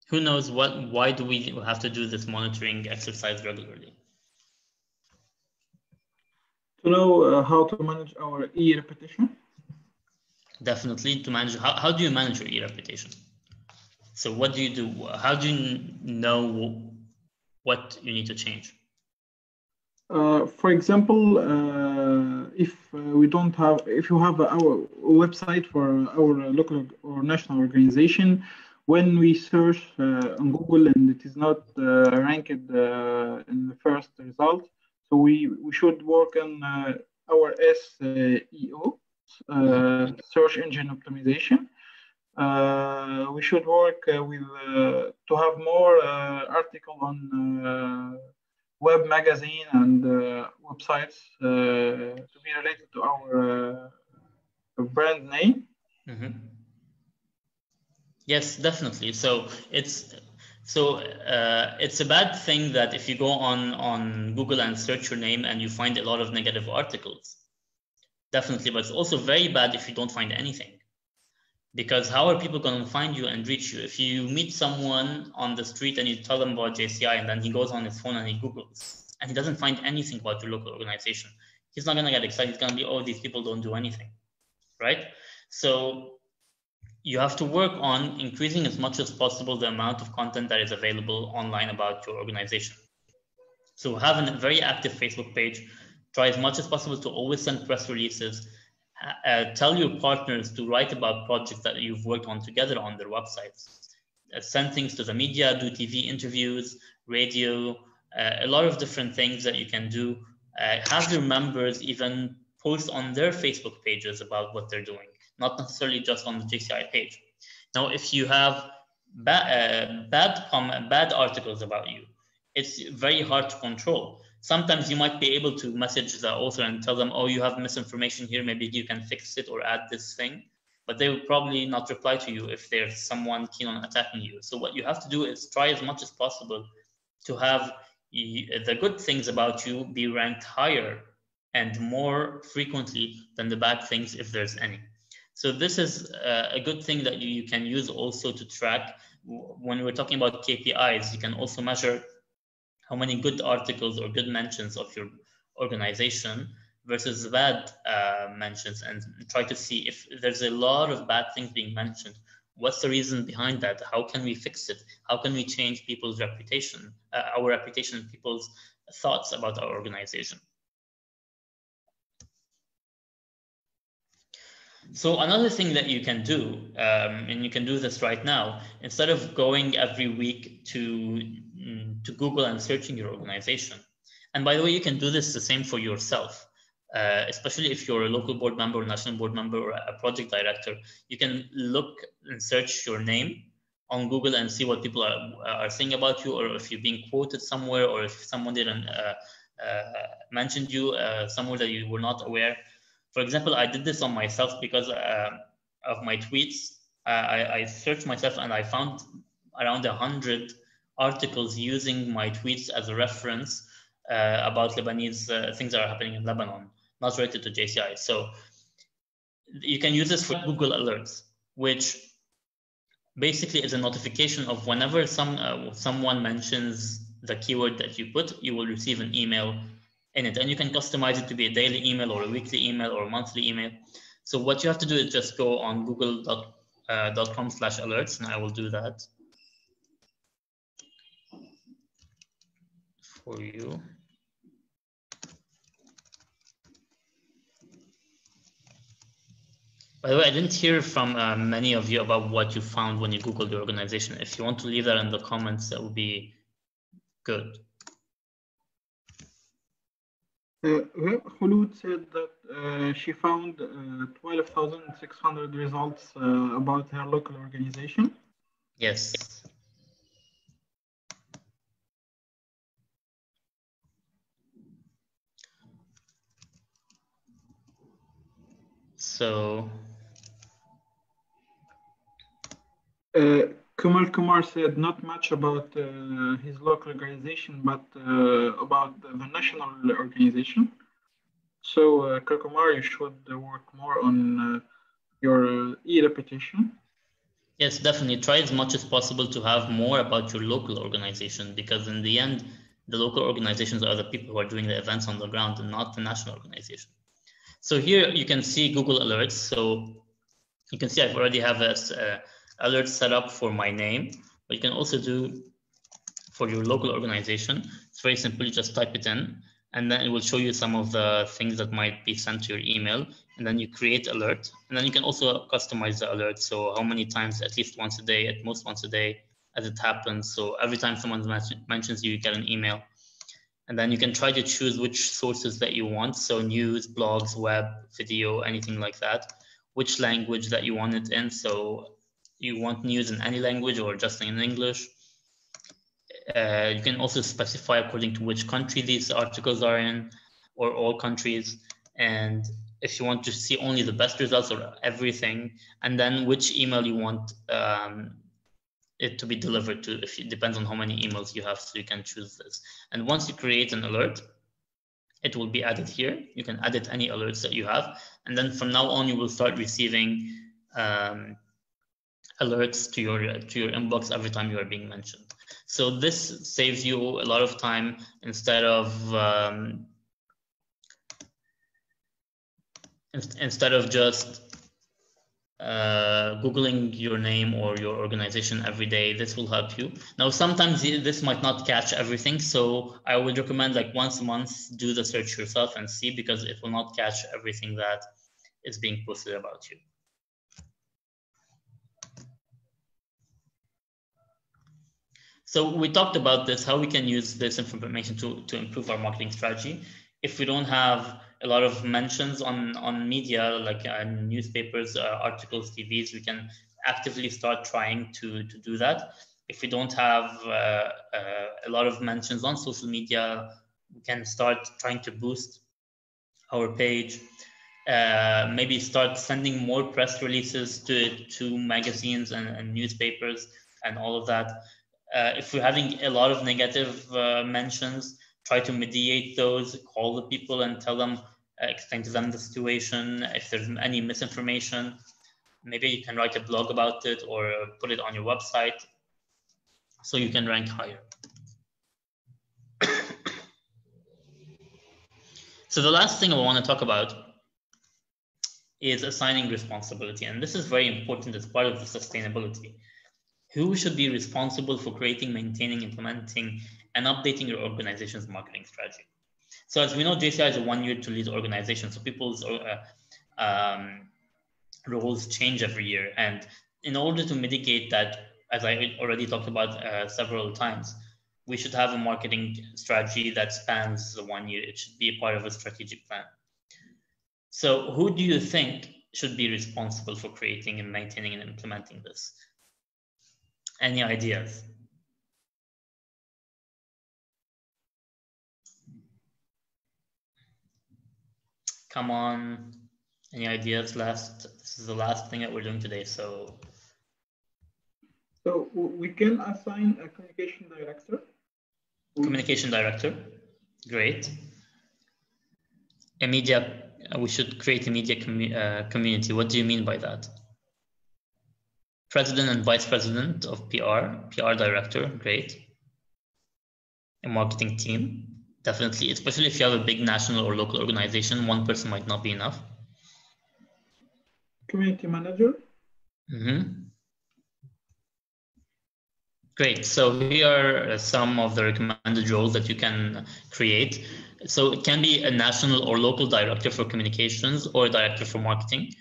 who knows why do we have to do this monitoring exercise regularly? To know how to manage our e-reputation? Definitely to manage, how do you manage your e-reputation? So what do you do? How do you know what you need to change? For example, if you have our website for our local or national organization, when we search on Google and it is not ranked in the first result, so we should work on our SEO, search engine optimization. We should work to have more article on web magazine and websites to be related to our brand name. Mm-hmm. Yes, definitely. So it's a bad thing that if you go on Google and search your name and you find a lot of negative articles, definitely. But it's also very bad if you don't find anything, because how are people going to find you and reach you? If you meet someone on the street and you tell them about JCI and then he goes on his phone and he Googles and he doesn't find anything about your local organization, he's not going to get excited. He's going to be, oh, these people don't do anything, right? So you have to work on increasing as much as possible the amount of content that is available online about your organization. So have a very active Facebook page. Try as much as possible to always send press releases. Tell your partners to write about projects that you've worked on together on their websites. Send things to the media, do TV interviews, radio, a lot of different things that you can do. Have your members even post on their Facebook pages about what they're doing, not necessarily just on the JCI page. Now, if you have bad articles about you, it's very hard to control. Sometimes you might be able to message the author and tell them, oh, you have misinformation here, maybe you can fix it or add this thing, but they will probably not reply to you if there's someone keen on attacking you. So what you have to do is try as much as possible to have the good things about you be ranked higher and more frequently than the bad things, if there's any. So this is a good thing that you can use also to track. When we're talking about KPIs, you can also measure how many good articles or good mentions of your organization versus bad mentions, and try to see if there's a lot of bad things being mentioned. What's the reason behind that? How can we fix it? How can we change people's reputation, our reputation, people's thoughts about our organization? So another thing that you can do, and you can do this right now, instead of going every week to Google and searching your organization. And by the way, you can do this the same for yourself, especially if you're a local board member or national board member or a project director. You can look and search your name on Google and see what people are saying about you, or if you're being quoted somewhere, or if someone didn't mention you somewhere that you were not aware. For example, I did this on myself because of my tweets. I searched myself and I found around 100 articles using my tweets as a reference about Lebanese things that are happening in Lebanon, not related to JCI. So you can use this for Google Alerts, which basically is a notification of whenever someone mentions the keyword that you put, you will receive an email in it, and you can customize it to be a daily email or a weekly email or a monthly email. So what you have to do is just go on google.com/alerts, and I will do that. for you. By the way, I didn't hear from many of you about what you found when you Googled your organization. If you want to leave that in the comments, that would be good. Khulud said that she found 12,600 results about her local organization. Yes. So Kamal Kumar said not much about his local organization, but about the national organization. So Kumar, you should work more on your e-reputation. Yes, definitely. Try as much as possible to have more about your local organization, because in the end, the local organizations are the people who are doing the events on the ground and not the national organization. So here you can see Google Alerts. So you can see I've already have a alert set up for my name, but you can also do for your local organization. It's very simple. You just type it in, and then it will show you some of the things that might be sent to your email. And then you create alert, and then you can also customize the alert. So how many times, at least once a day, at most once a day, as it happens. So every time someone mentions you, you get an email. And then you can try to choose which sources that you want. So news, blogs, web, video, anything like that. Which language that you want it in. So you want news in any language or just in English. You can also specify according to which country these articles are in, or all countries. And if you want to see only the best results or everything, and then which email you want it to be delivered to. If it depends on how many emails you have, so you can choose this. And once you create an alert, it will be added here. You can edit any alerts that you have. And then from now on, you will start receiving alerts to your inbox every time you are being mentioned. So this saves you a lot of time instead of just Googling your name or your organization every day. This will help you. Now, sometimes this might not catch everything, so I would recommend like once a month, do the search yourself and see, because it will not catch everything that is being posted about you. So we talked about this, how we can use this information to improve our marketing strategy. If we don't have a lot of mentions on media, like newspapers, articles, TVs, we can actively start trying to do that. If we don't have a lot of mentions on social media, we can start trying to boost our page. Maybe start sending more press releases to magazines and newspapers and all of that. If we're having a lot of negative mentions, try to mediate those, call the people and tell them, explain to them the situation. If there's any misinformation, maybe you can write a blog about it or put it on your website so you can rank higher. So the last thing I want to talk about is assigning responsibility. And this is very important as part of the sustainability. Who should be responsible for creating, maintaining, implementing, and updating your organization's marketing strategy? So as we know, JCI is a 1 year to lead organization. So people's roles change every year. And in order to mitigate that, as I already talked about several times, we should have a marketing strategy that spans the 1 year. It should be a part of a strategic plan. So who do you think should be responsible for creating and maintaining and implementing this? Any ideas? Come on, any ideas? This is the last thing that we're doing today, so we can assign a communication director. Communication director, great. A media, we should create a media community. What do you mean by that? President and vice president of PR director, great. A marketing team, definitely, especially if you have a big national or local organization, one person might not be enough. Community manager. Mm-hmm. Great. So here are some of the recommended roles that you can create. So it can be a national or local director for communications or a director for marketing.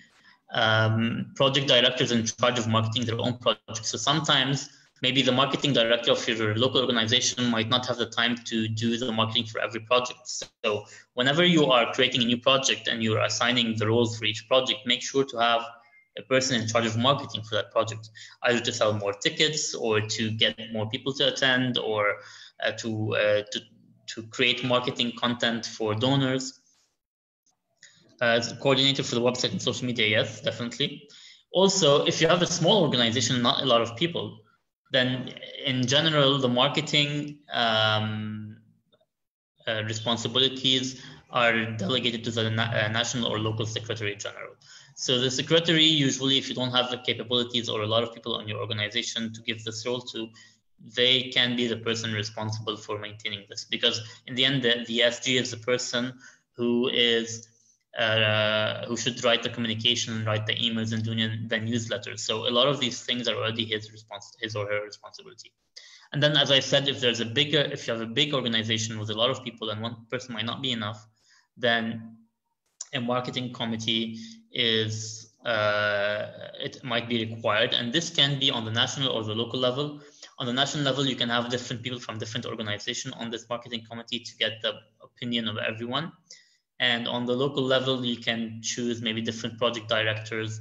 Project directors in charge of marketing their own projects. So sometimes maybe the marketing director of your local organization might not have the time to do the marketing for every project. So whenever you are creating a new project and you're assigning the roles for each project, make sure to have a person in charge of marketing for that project, either to sell more tickets or to get more people to attend, or to create marketing content for donors. As a coordinator for the website and social media, yes, definitely. Also, if you have a small organization, not a lot of people, then in general, the marketing responsibilities are delegated to the national or local secretary general. So the secretary, usually, if you don't have the capabilities or a lot of people on your organization to give this role to, they can be the person responsible for maintaining this. Because in the end, the SG is the person who is who should write the communication, write the emails, and do the newsletters. So a lot of these things are already his or her responsibility. And then, as I said, if you have a big organization with a lot of people and one person might not be enough, then a marketing committee is it might be required, and this can be on the national or the local level. On the national level, you can have different people from different organizations on this marketing committee to get the opinion of everyone. And on the local level, you can choose maybe different project directors,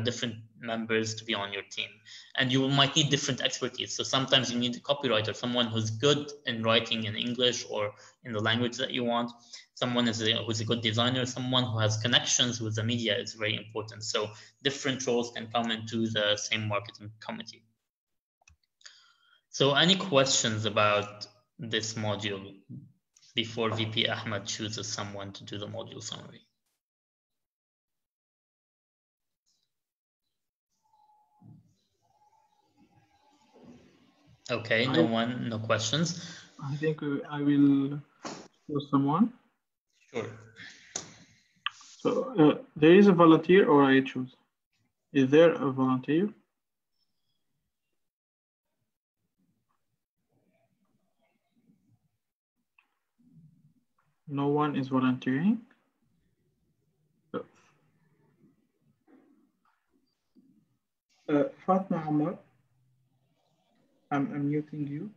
different members to be on your team. And you might need different expertise. So sometimes you need a copywriter, someone who's good in writing in English or in the language that you want. Someone who's a good designer, someone who has connections with the media is very important. So different roles can come into the same marketing committee. So any questions about this module before VP Ahmed chooses someone to do the module summary? Okay, no questions. I think I will choose someone. Sure. So there is a volunteer, or I choose? Is there a volunteer? No one is volunteering. Fatma Omar, I'm unmuting you.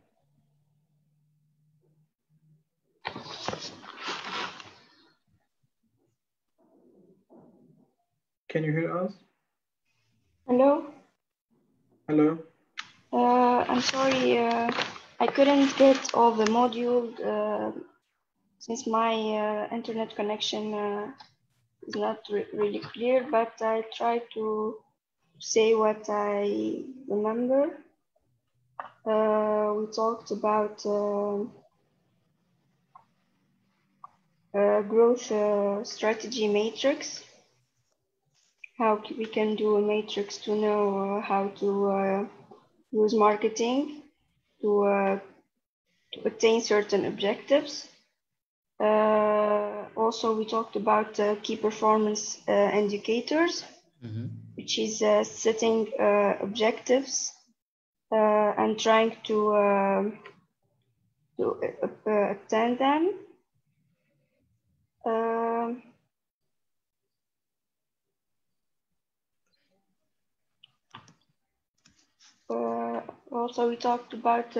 Can you hear us? Hello. Hello. I'm sorry, I couldn't get all the module since my internet connection is not really clear, but I try to say what I remember. We talked about growth strategy matrix, how we can do a matrix to know how to use marketing to attain certain objectives. Also, we talked about key performance indicators, which is setting objectives and trying to attain them. Also, we talked about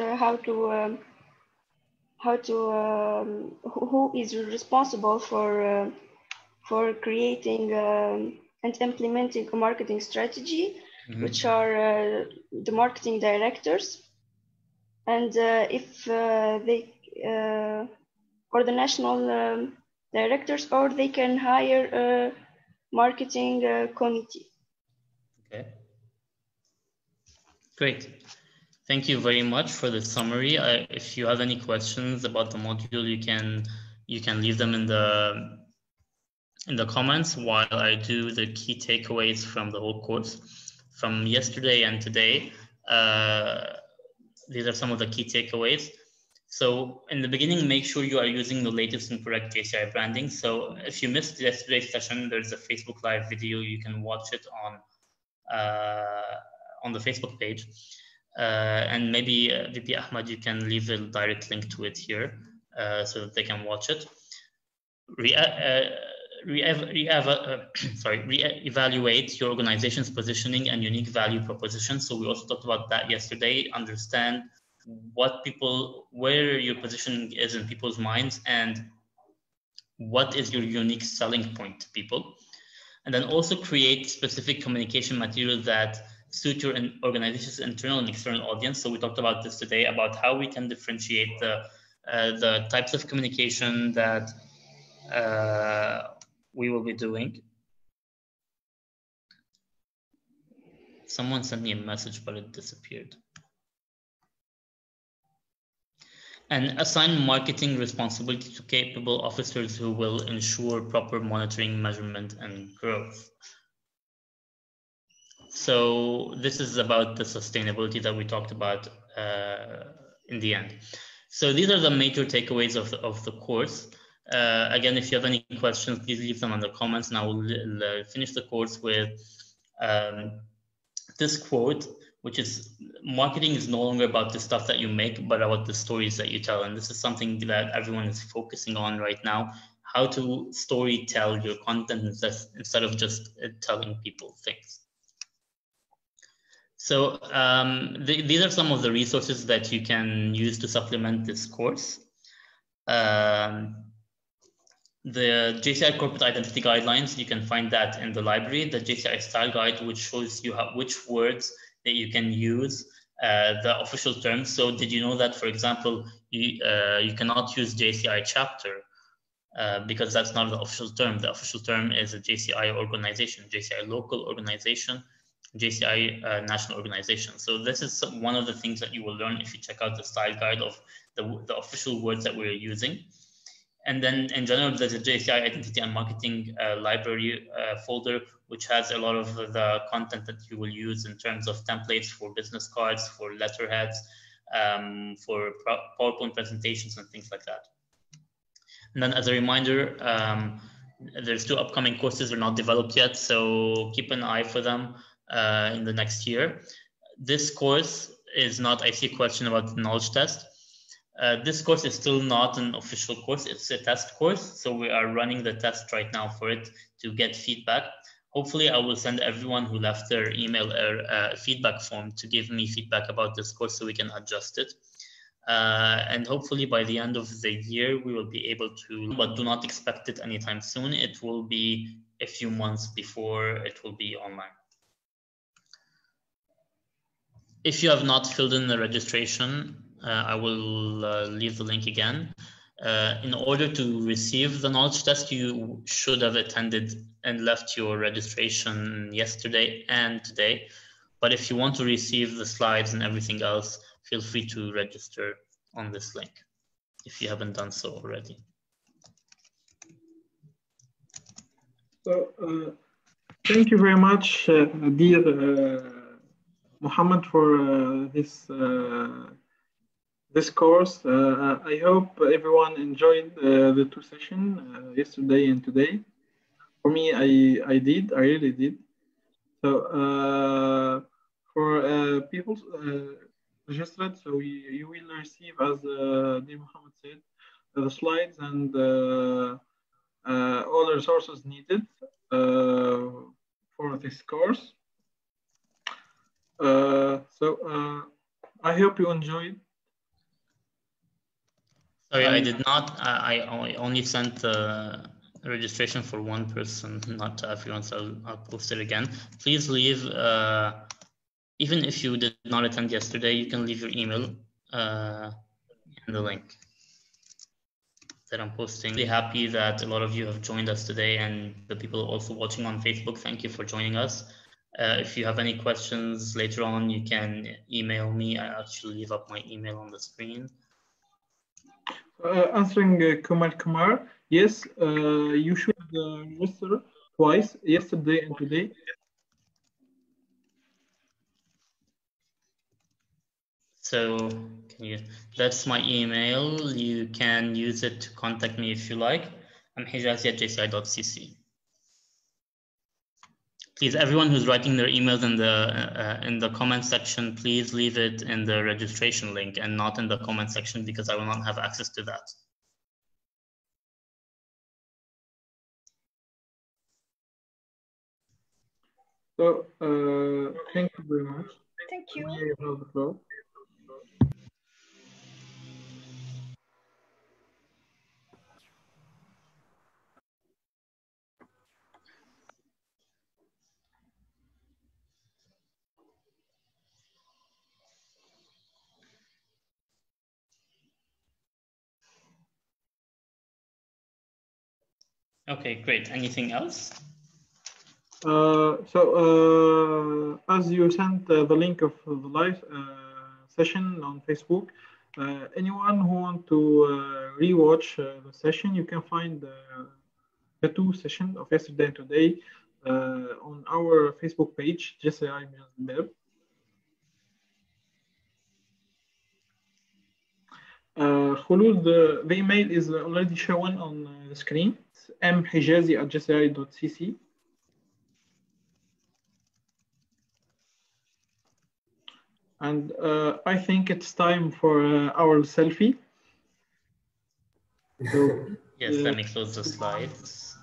who is responsible for creating and implementing a marketing strategy, which are the marketing directors, and if they or the national directors, or they can hire a marketing committee. Okay. Great. Thank you very much for the summary. If you have any questions about the module, you can leave them in the comments while I do the key takeaways from the whole course from yesterday and today. These are some of the key takeaways. So in the beginning, make sure you are using the latest and correct JCI branding. So if you missed yesterday's session, there's a Facebook Live video. You can watch it on the Facebook page. And maybe VP Ahmad, you can leave a direct link to it here so that they can watch it. Re-evaluate your organization's positioning and unique value proposition. So we also talked about that yesterday. Understand where your positioning is in people's minds and what is your unique selling point to people. And then also create specific communication material that suit your organization's internal and external audience. So we talked about this today, about how we can differentiate the types of communication that we will be doing. Someone sent me a message, but it disappeared. And assign marketing responsibility to capable officers who will ensure proper monitoring, measurement, and growth. So this is about the sustainability that we talked about in the end. So these are the major takeaways of the course. Again, if you have any questions, please leave them in the comments, and I will finish the course with this quote, which is, marketing is no longer about the stuff that you make, but about the stories that you tell. And this is something that everyone is focusing on right now, how to story tell your content instead of just telling people things. So these are some of the resources that you can use to supplement this course. The JCI Corporate Identity Guidelines, you can find that in the library. The JCI Style Guide, which shows you which words that you can use, the official terms. So did you know that, for example, you cannot use JCI Chapter because that's not the official term. The official term is a JCI organization, JCI local organization, JCI national organization. So this is one of the things that you will learn if you check out the Style Guide of the official words that we're using. And then in general, there's a JCI Identity and Marketing library folder, which has a lot of the content that you will use in terms of templates for business cards, for letterheads, for PowerPoint presentations and things like that. And then as a reminder, there's 2 upcoming courses that are not developed yet, so keep an eye for them in the next year. This course is not, I see a question about the knowledge test. This course is still not an official course, it's a test course. So we are running the test right now for it to get feedback. Hopefully I will send everyone who left their email a feedback form to give me feedback about this course so we can adjust it. And hopefully by the end of the year, we will be able to, but do not expect it anytime soon. It will be a few months before it will be online. If you have not filled in the registration, I will leave the link again. In order to receive the knowledge test, you should have attended and left your registration yesterday and today. But if you want to receive the slides and everything else, feel free to register on this link if you haven't done so already. So, thank you very much, dear Mohammad, for this course. I hope everyone enjoyed the 2 sessions, yesterday and today. For me, I really did. So for people registered, so you will receive, as dear Mohammad said, the slides and all the resources needed for this course. I hope you enjoyed. Sorry, I did not. I only sent the registration for 1 person, not to everyone, so I'll post it again. Please leave, even if you did not attend yesterday, you can leave your email in the link that I'm posting. Really happy that a lot of you have joined us today, and the people also watching on Facebook, thank you for joining us. If you have any questions later on, you can email me. I actually leave up my email on the screen. Answering Kumar, yes, you should register twice, yesterday and today. So that's my email. You can use it to contact me if you like. I'm Hijazi at jci.cc. Please, everyone who's writing their emails in the comment section, please leave it in the registration link and not in the comment section, because I will not have access to that. So, thank you very much. Thank you. You have the floor. Okay, great. Anything else? As you sent the link of the live session on Facebook, anyone who want to rewatch the session, you can find the two sessions of yesterday and today on our Facebook page, JCI National. Khulud, the email is already shown on the screen. It's mhijazi@jci.cc. And I think it's time for our selfie. So, yes, let me close the slides.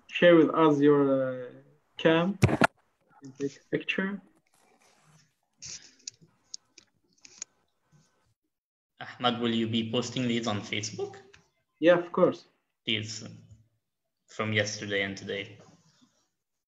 Share with us your cam and take a picture. Ahmad, will you be posting these on Facebook? Yeah, of course. These from yesterday and today.